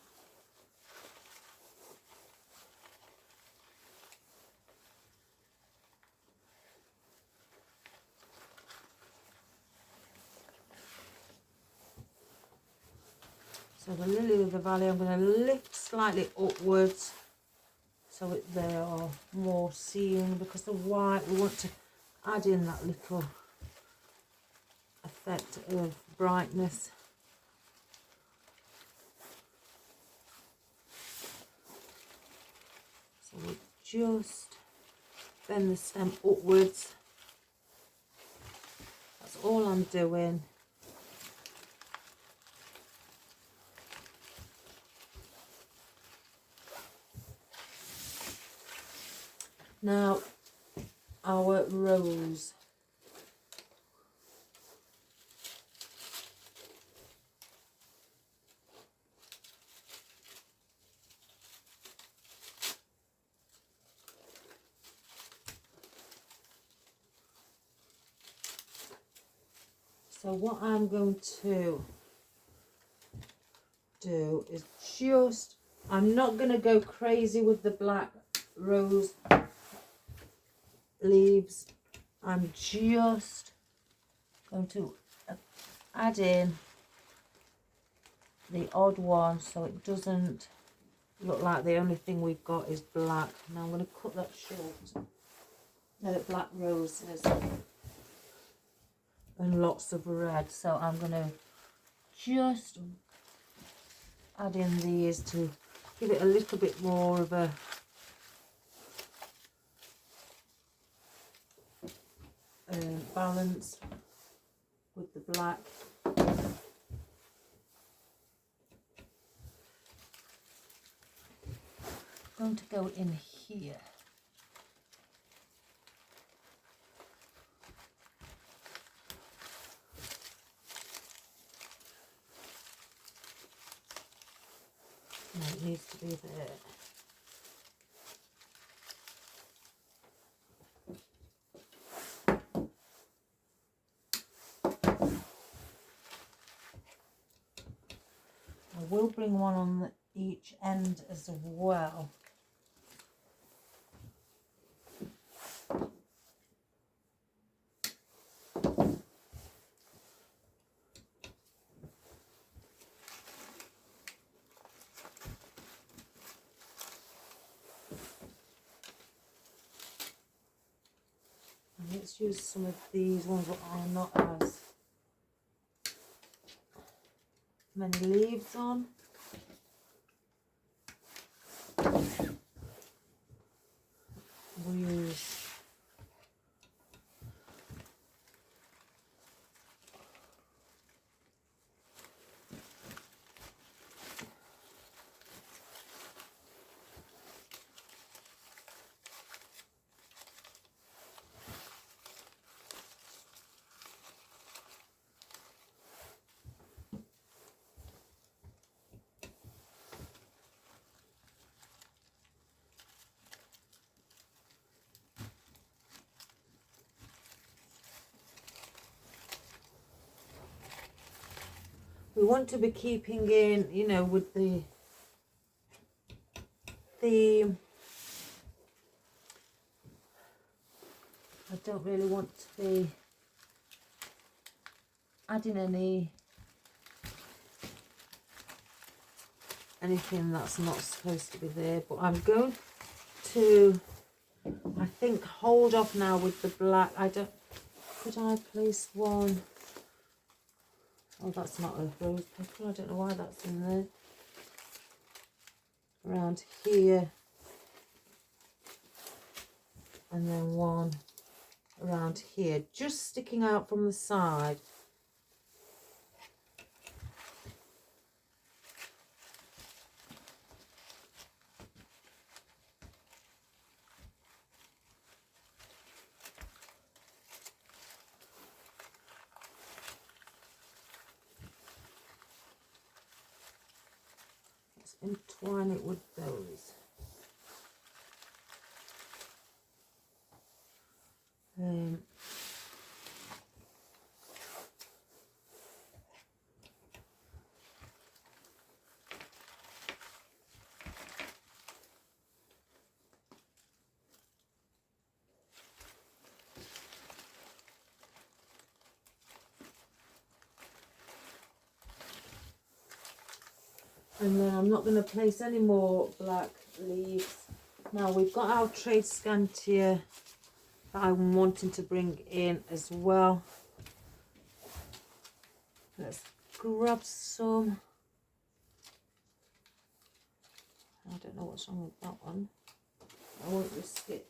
So the lily of the valley, I'm going to lift slightly upwards so they are more seen, because the white, we want to add in that little effect of brightness. So we just bend the stem upwards. That's all I'm doing. Now, our rose. So what I'm going to do is just, I'm not going to go crazy with the black rose leaves. I'm just going to add in the odd one so it doesn't look like the only thing we've got is black. Now I'm going to cut that short. Black roses and lots of red, so I'm going to just add in these to give it a little bit more of a balance with the black. I'm going to go in here. No, it needs to be there. I will bring one on each end as well. And let's use some of these ones that are not as many leaves on. We'll use we want to be keeping in, you know, with the theme. I don't really want to be adding anything that's not supposed to be there, but I'm going to, I think, hold off now with the black. Could I place one? Oh, that's not a rose petal. I don't know why that's in there. Around here. And then one around here, just sticking out from the side. Let's entwine it with those. And then I'm not going to place any more black leaves. Now we've got our trade scantia that I'm wanting to bring in as well. Let's grab some. I don't know what's wrong with that one. I won't risk it.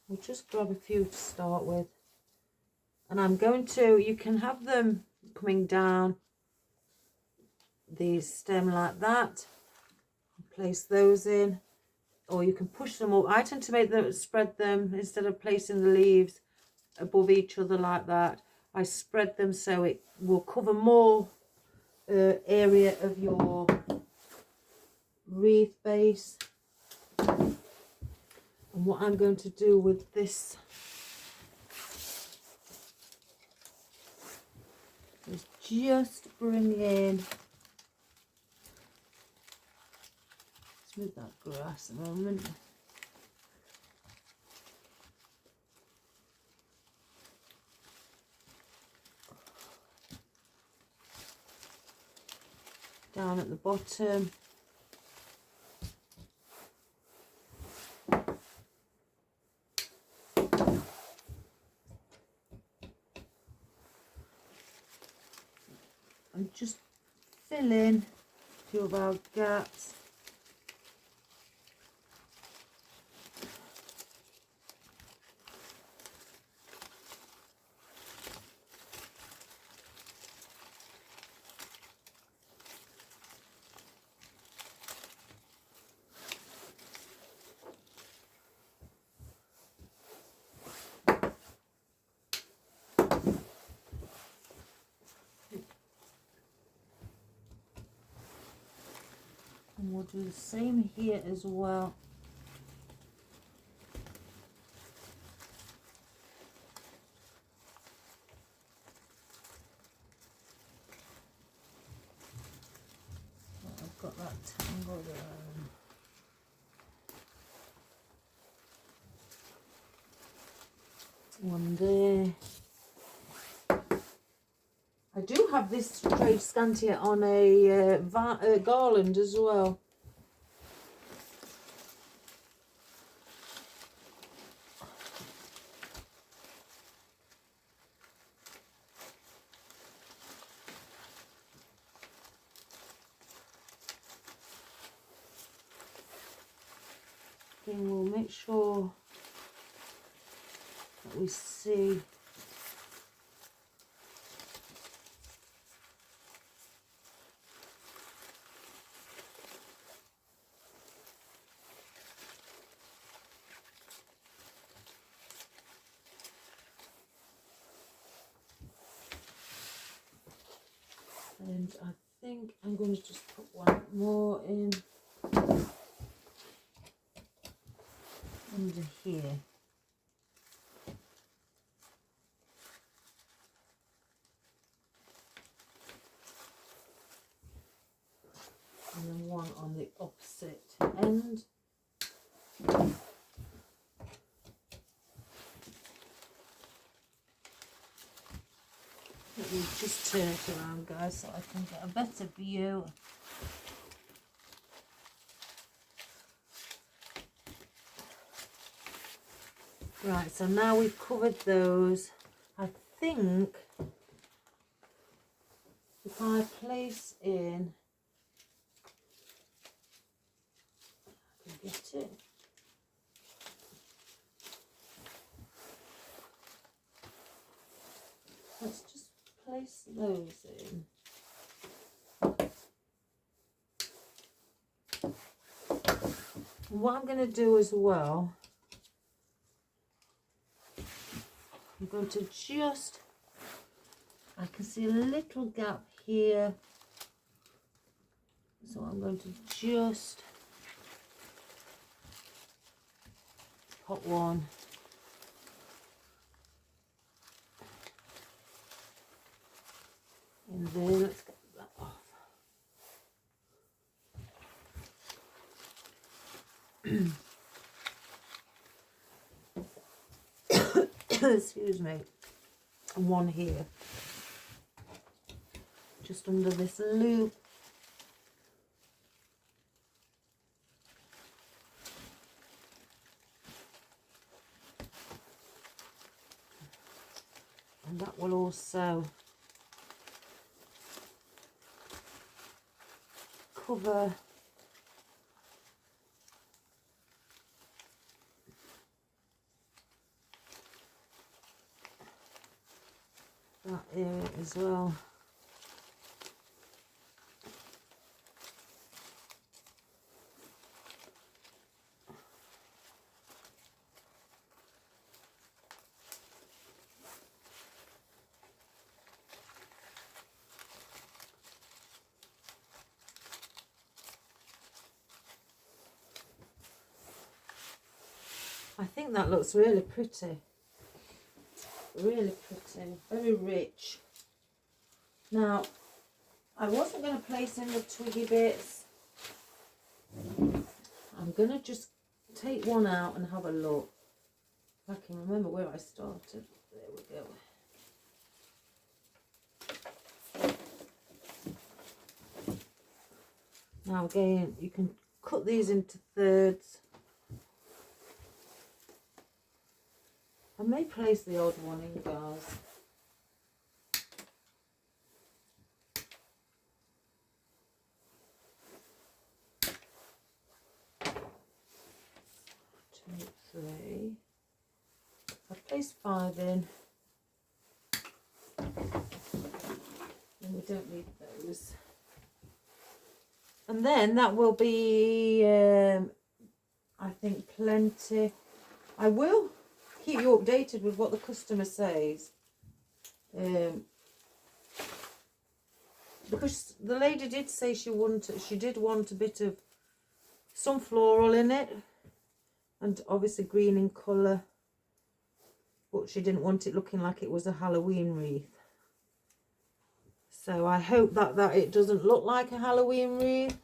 We'll just grab a few to start with. And I'm going to, you can have them coming down the stem like that. Place those in. Or you can push them up. I tend to make them, spread them, instead of placing the leaves above each other like that. I spread them so it will cover more area of your wreath base. And what I'm going to do with this is just bring in, let's move that grass a moment. Down at the bottom. And just fill in a few of our gaps. And we'll do the same here as well. I've got that tangled around. One there. I do have this trade scantia on a garland as well. Again, we'll make sure that we see and I think I'm going to just put one more in. under here. And then one on the opposite end. Let me just turn it around, guys, so I can get a better view. Right, so now we've covered those. I think if I place in, I can get it. Let's just place those in. And what I'm going to do as well, I'm going to just, I can see a little gap here, so I'm going to just put one in there. Let's get that off. Excuse me. And one here, just under this loop. And that will also cover that area as well. I think that looks really pretty. Really pretty, very rich. Now, I wasn't going to place in the twiggy bits. I'm going to just take one out and have a look. If I can remember where I started. There we go. Now again, you can cut these into thirds. I may place the odd one in, guys. Two, three. I placed 5 in. And we don't need those. And then that will be, I think, plenty. I will keep you updated with what the customer says, because the lady did say she did want a bit of some floral in it, and obviously green in colour, but she didn't want it looking like it was a Halloween wreath. So I hope that it doesn't look like a Halloween wreath.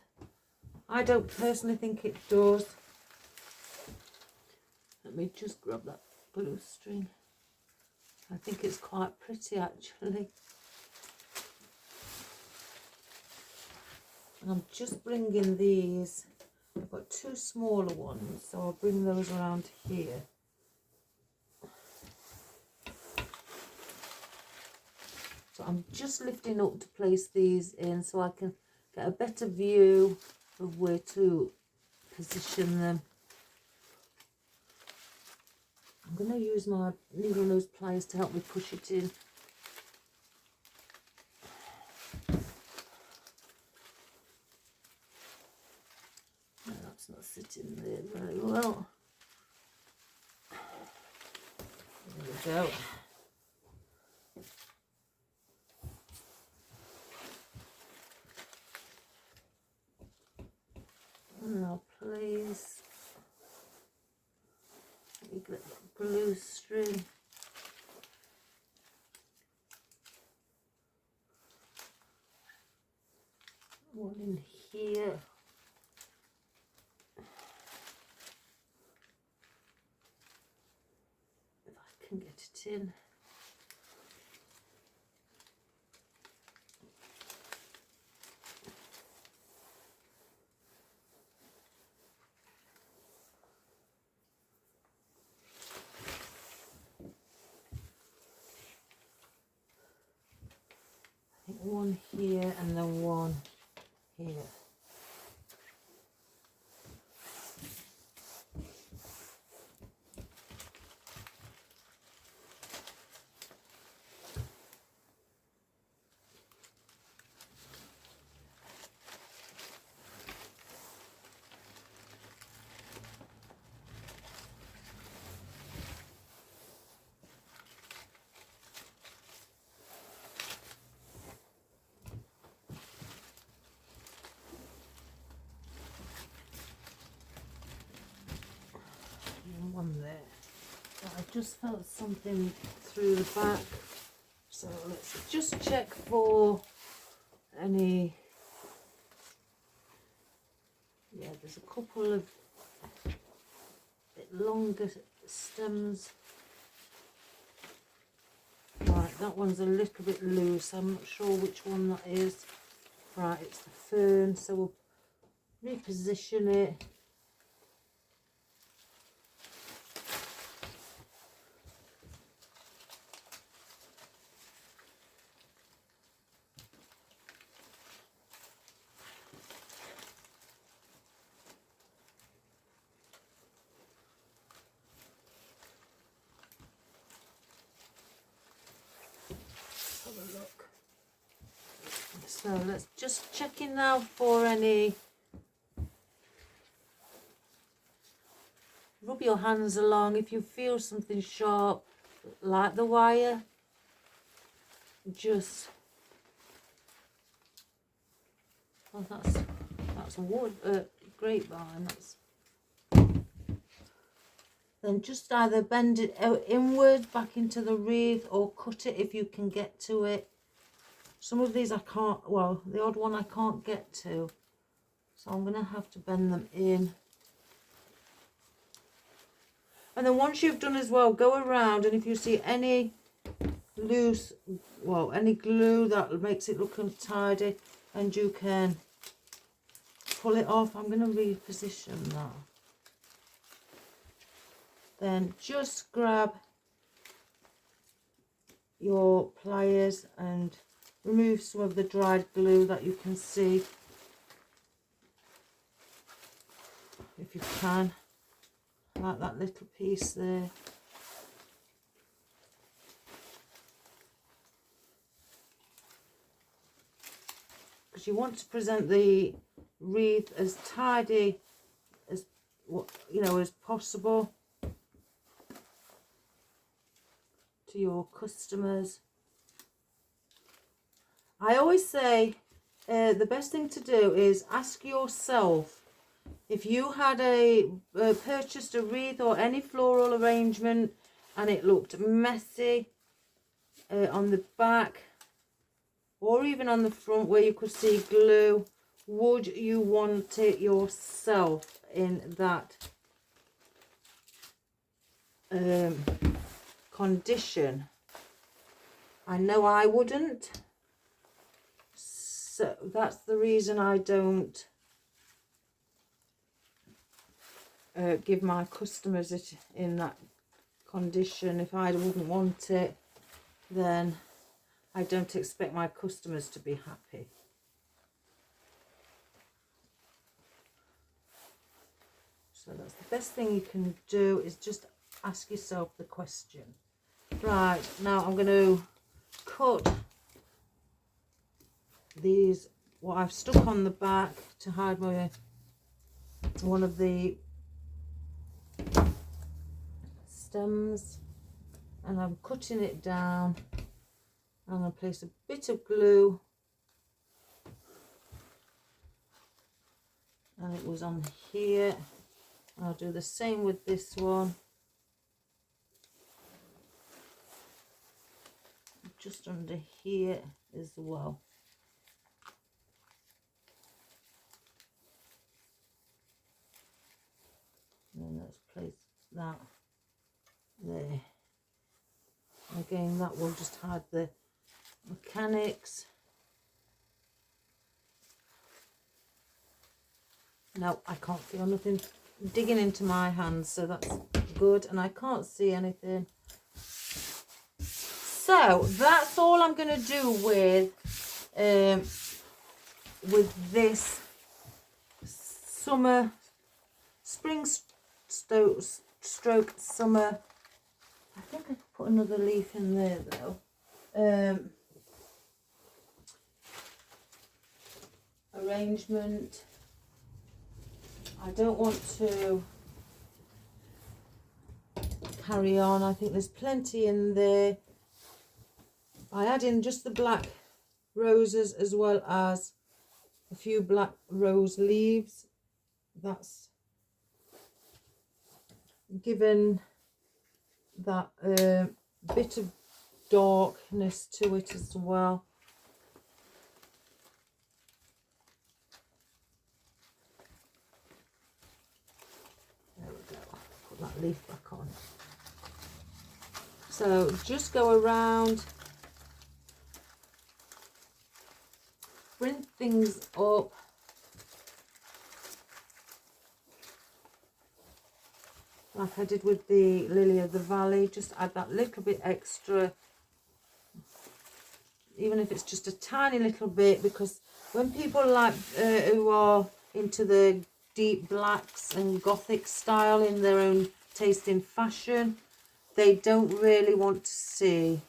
I don't personally think it does. Let me just grab that blue string. I think it's quite pretty actually. And I'm just bringing these. I've got 2 smaller ones, so I'll bring those around here. So I'm just lifting up to place these in so I can get a better view of where to position them. I'm going to use my needle nose pliers to help me push it in. No, that's not sitting there very well. There we go. And I'll place loose string. One in here. If I can get it in. I think one here and then one here. And one there. But I just felt something through the back. So let's just check for any. Yeah, there's a couple of bit longer stems. Right, that one's a little bit loose. I'm not sure which one that is. Right, it's the fern, so we'll reposition it. Have a look. So let's just check in now for any. Rub your hands along if you feel something sharp, like the wire. Just. Oh, that's wood, grapevine. That's. Then just either bend it out inward back into the wreath or cut it if you can get to it. Some of these I can't, well, the odd one I can't get to. So I'm going to have to bend them in. And then once you've done as well, go around and if you see any loose, well, any glue that makes it look untidy, and you can pull it off. I'm going to reposition that. Then just grab your pliers and remove some of the dried glue that you can see, if you can, like that little piece there. Because you want to present the wreath as tidy as, you know, as possible to your customers. I always say the best thing to do is ask yourself if you had purchased a wreath or any floral arrangement and it looked messy on the back or even on the front where you could see glue, would you want it yourself in that condition? I know I wouldn't. So that's the reason I don't give my customers it in that condition. If I wouldn't want it, then I don't expect my customers to be happy. So that's the best thing you can do, is just ask yourself the question. Right, now I'm going to cut these, what I've stuck on the back to hide my one of the stems, and I'm cutting it down. I'm going to place a bit of glue, and it was on here. I'll do the same with this one. just under here as well. And then let's place that there. Again, that will just hide the mechanics. No, I can't feel nothing digging into my hands, so that's good. And I can't see anything. So that's all I'm going to do with this spring stroke summer. I think I could put another leaf in there though. Arrangement. I don't want to carry on. I think there's plenty in there. I add in just the black roses as well as a few black rose leaves. That's given that bit of darkness to it as well. There we go. Put that leaf back on. So just go around, bring things up. Like I did with the lily of the valley, just add that little bit extra, even if it's just a tiny little bit, because when people like who are into the deep blacks and gothic style in their own taste in fashion, they don't really want to see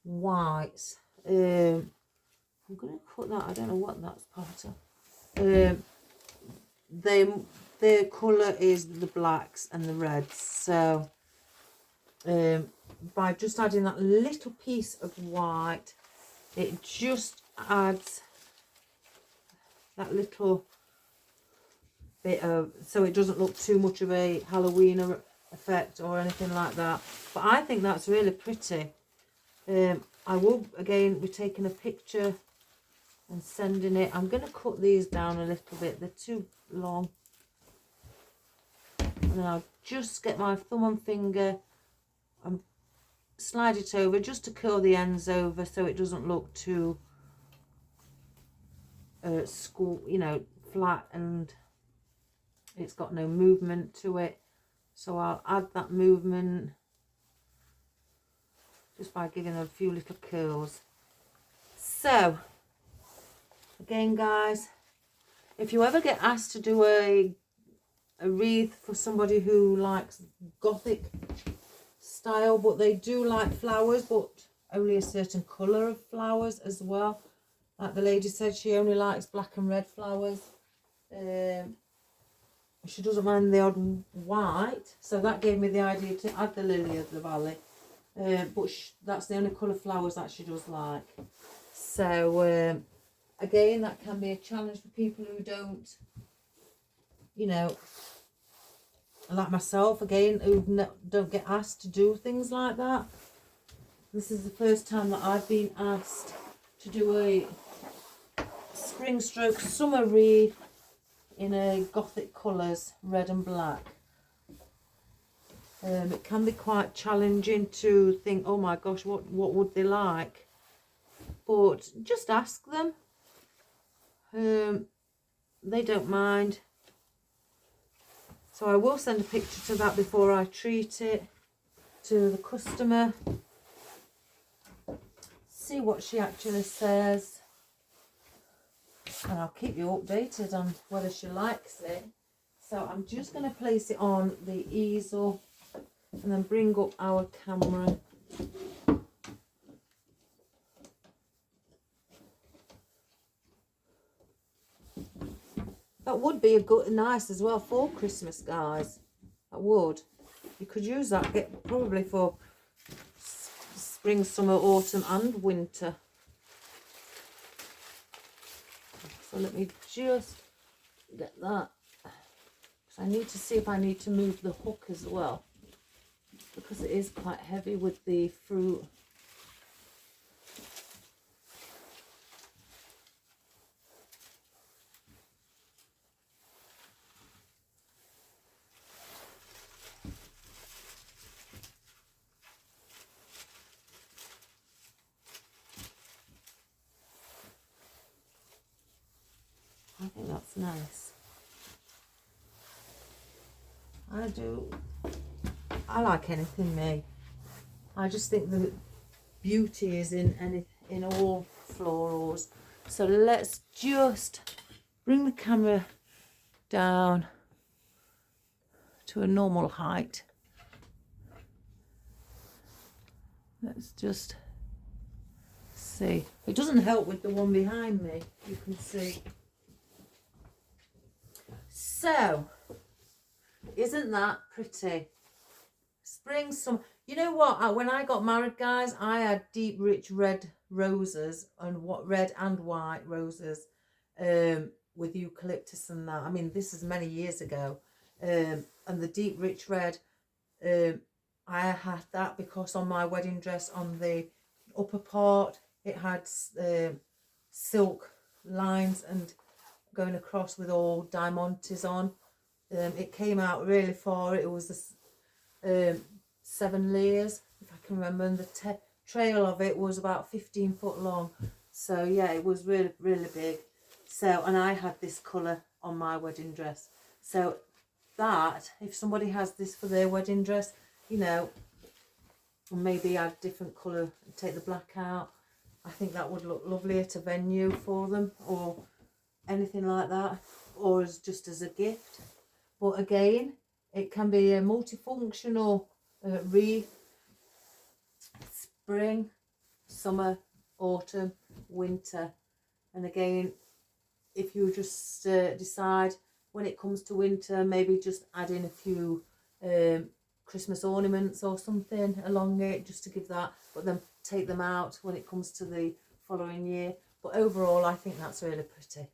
whites. I'm going to cut that, I don't know what that's part of. Their colour is the blacks and the reds, so by just adding that little piece of white, it just adds that little bit of, so it doesn't look too much of a Halloween effect or anything like that. But I think that's really pretty. I will again be taking a picture and sending it. I'm going to cut these down a little bit, they're too long. And then I'll just get my thumb and finger and slide it over just to curl the ends over so it doesn't look too flat and it's got no movement to it. So I'll add that movement just by giving them a few little curls. So again guys, if you ever get asked to do a wreath for somebody who likes gothic style, but they do like flowers, but only a certain colour of flowers as well, like the lady said, she only likes black and red flowers. She doesn't mind the odd white, so that gave me the idea to add the lily of the valley, but that's the only colour flowers that she does like. So again, that can be a challenge for people who don't, like myself, again, who don't get asked to do things like that. This is the first time that I've been asked to do a spring stroke summer wreath in a gothic colours, red and black. It can be quite challenging to think, oh my gosh, what would they like? But just ask them. They don't mind. So I will send a picture to that before I treat it to the customer. See what she actually says. And I'll keep you updated on whether she likes it. So I'm just going to place it on the easel and then bring up our camera. That would be nice as well for Christmas, guys. That would. You could use that probably for spring, summer, autumn and winter. So let me just get that. I need to see if I need to move the hook as well, because it is quite heavy with the fruit. I think that's nice. I do. I like anything, me. I just think the beauty is in all florals. So let's just bring the camera down to a normal height. Let's just see. It doesn't help with the one behind me, you can see. So, isn't that pretty? Spring, summer. You know what? When I got married, guys, I had deep, rich red roses and red and white roses with eucalyptus and that. I mean, this is many years ago. And the deep, rich red, I had that because on my wedding dress, on the upper part, it had silk lines and going across with all diamantes on. It came out really far. It was 7 layers, if I can remember, and the trail of it was about 15 foot long. So yeah, it was really, really big. So, and I had this colour on my wedding dress. So that, if somebody has this for their wedding dress, you know, and maybe add different colour, take the black out, I think that would look lovely at a venue for them, or anything like that, or as just as a gift. But again, it can be a multifunctional wreath, spring, summer, autumn, winter. And again, if you just decide when it comes to winter, maybe just add in a few Christmas ornaments or something along it, just to give that, but then take them out when it comes to the following year. But overall, I think that's really pretty.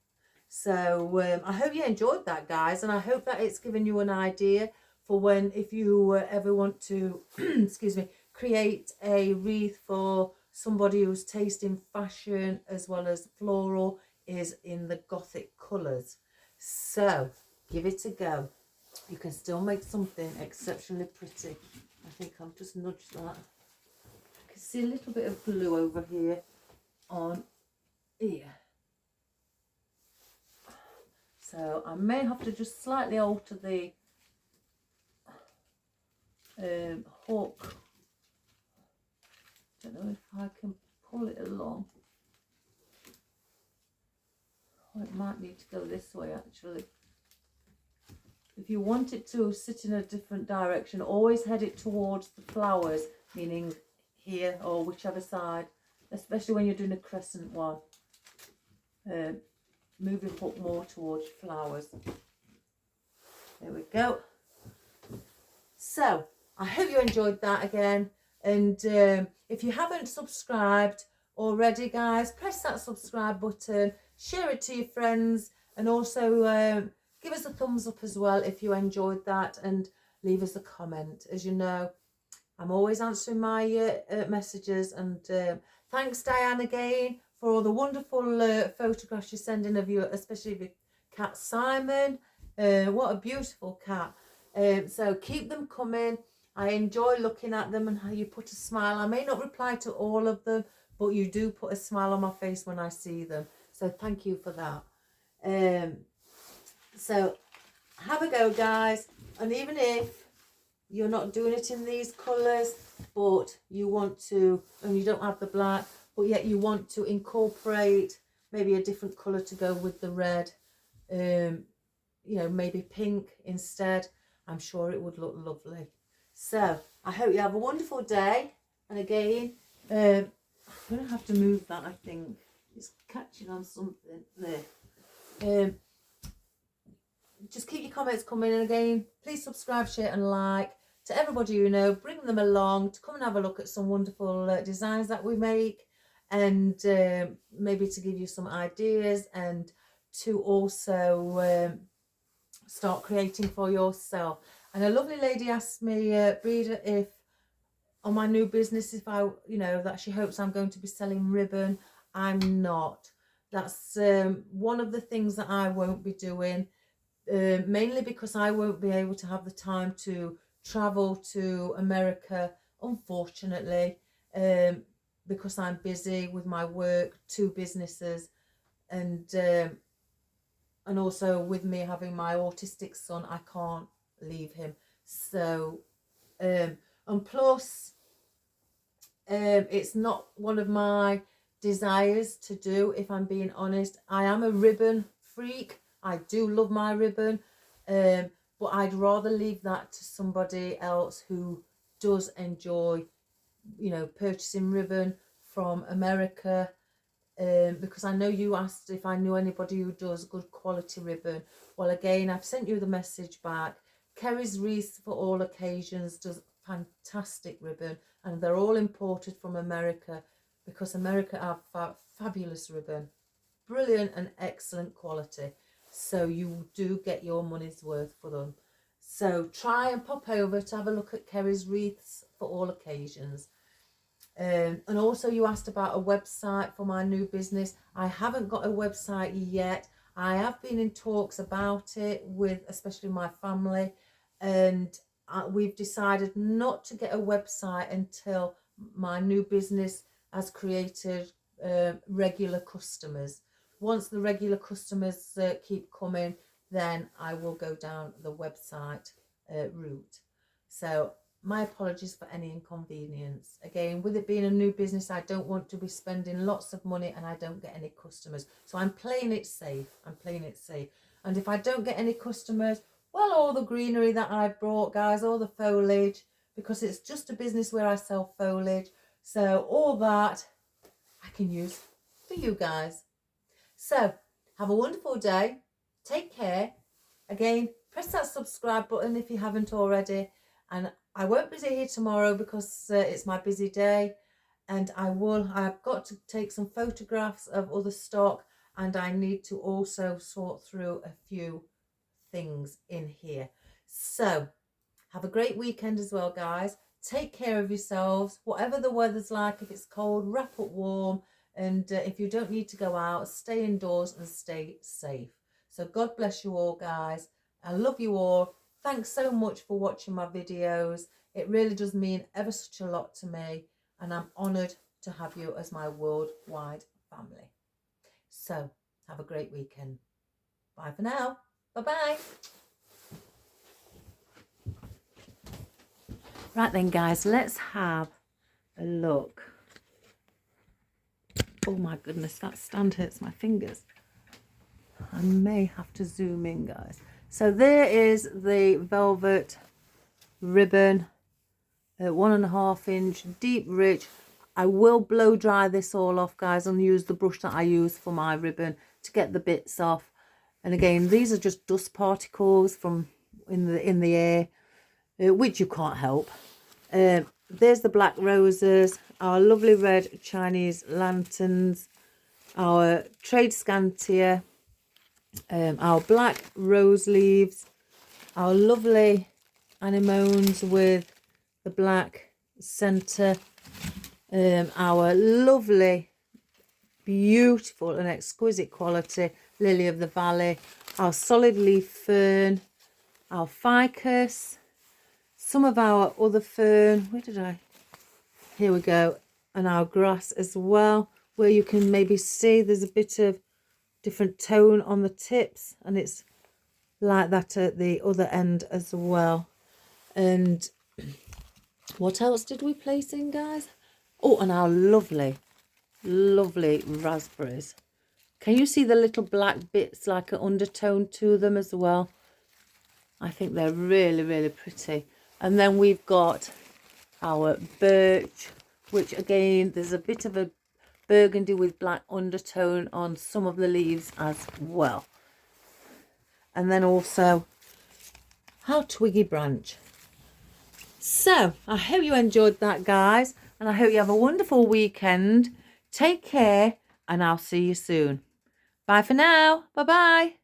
So I hope you enjoyed that, guys, and I hope that it's given you an idea for when, if you ever want to excuse me, create a wreath for somebody whose taste in fashion as well as floral is in the gothic colours. So give it a go. You can still make something exceptionally pretty. I think I'll just nudge that. I can see a little bit of blue over here on here. So I may have to just slightly alter the hook. Don't know if I can pull it along. Oh, it might need to go this way actually. If you want it to sit in a different direction, always head it towards the flowers, meaning here or whichever side, especially when you're doing a crescent one. Move your hook more towards flowers. There we go. So I hope you enjoyed that again, and if you haven't subscribed already, guys, press that subscribe button, share it to your friends, and also give us a thumbs up as well if you enjoyed that, and leave us a comment. As you know, I'm always answering my messages, and thanks Diane again for all the wonderful photographs you're sending of you, especially the cat Simon. What a beautiful cat. So keep them coming. I enjoy looking at them and how you put a smile. I may not reply to all of them, but you do put a smile on my face when I see them. So thank you for that. So have a go, guys. And even if you're not doing it in these colours, but you want to, and you don't have the black, but yet you want to incorporate maybe a different colour to go with the red, you know, maybe pink instead, I'm sure it would look lovely. So I hope you have a wonderful day. And again, I'm going to have to move that, I think. It's catching on something there. Just keep your comments coming, and again, please subscribe, share and like. To everybody you know, bring them along to come and have a look at some wonderful designs that we make, and maybe to give you some ideas, and to also start creating for yourself. And a lovely lady asked me, Breda, if on my new business, if I, you know, that she hopes I'm going to be selling ribbon. I'm not. That's one of the things that I won't be doing, mainly because I won't be able to have the time to travel to America, unfortunately, because I'm busy with my work, 2 businesses, and and also with me having my autistic son, I can't leave him. So, and plus, it's not one of my desires to do, if I'm being honest. I am a ribbon freak. I do love my ribbon, but I'd rather leave that to somebody else who does enjoy, you know, purchasing ribbon from America. Because I know you asked if I knew anybody who does good quality ribbon. Well, again, I've sent you the message back. Kerry's Wreath for All Occasions does fantastic ribbon, and they're all imported from America, because America have fabulous ribbon, brilliant and excellent quality. So you do get your money's worth for them. So try and pop over to have a look at Kerry's Wreaths for All Occasions. And also you asked about a website for my new business. I haven't got a website yet. I have been in talks about it with especially my family, and we've decided not to get a website until my new business has created regular customers. Once the regular customers keep coming, then I will go down the website route. So my apologies for any inconvenience. Again, with it being a new business, I don't want to be spending lots of money and I don't get any customers. So I'm playing it safe. I'm playing it safe. And if I don't get any customers, well, all the greenery that I've brought, guys, all the foliage, because it's just a business where I sell foliage. So all that I can use for you guys. So have a wonderful day. Take care. Again, press that subscribe button if you haven't already. And I won't be here tomorrow because it's my busy day, and I've got to take some photographs of other stock, and I need to also sort through a few things in here. So have a great weekend as well, guys. Take care of yourselves, whatever the weather's like. If it's cold, wrap up warm, and if you don't need to go out, stay indoors and stay safe. So God bless you all, guys. I love you all. Thanks so much for watching my videos. It really does mean ever such a lot to me, and I'm honoured to have you as my worldwide family. So have a great weekend. Bye for now. Bye-bye. Right then, guys, let's have a look. Oh my goodness, that stand hurts my fingers. I may have to zoom in, guys. So there is the velvet ribbon, 1.5 inch, deep rich. I will blow dry this all off, guys, and use the brush that I use for my ribbon to get the bits off. And again, these are just dust particles from in the air, which you can't help. There's the black roses, our lovely red Chinese lanterns, our trade scantia, our black rose leaves, our lovely anemones with the black centre, our lovely, beautiful and exquisite quality lily of the valley, our solid leaf fern, our ficus, some of our other fern, here we go, and our grass as well, where you can maybe see there's a bit of different tone on the tips, and it's like that at the other end as well. And what else did we place in, guys? Oh, and our lovely raspberries. Can you see the little black bits like an undertone to them as well? I think they're really pretty. And then we've got our birch, which again, there's a bit of a burgundy with black undertone on some of the leaves as well. And then also our twiggy branch. So I hope you enjoyed that, guys, and I hope you have a wonderful weekend. Take care, and I'll see you soon. Bye for now. Bye bye.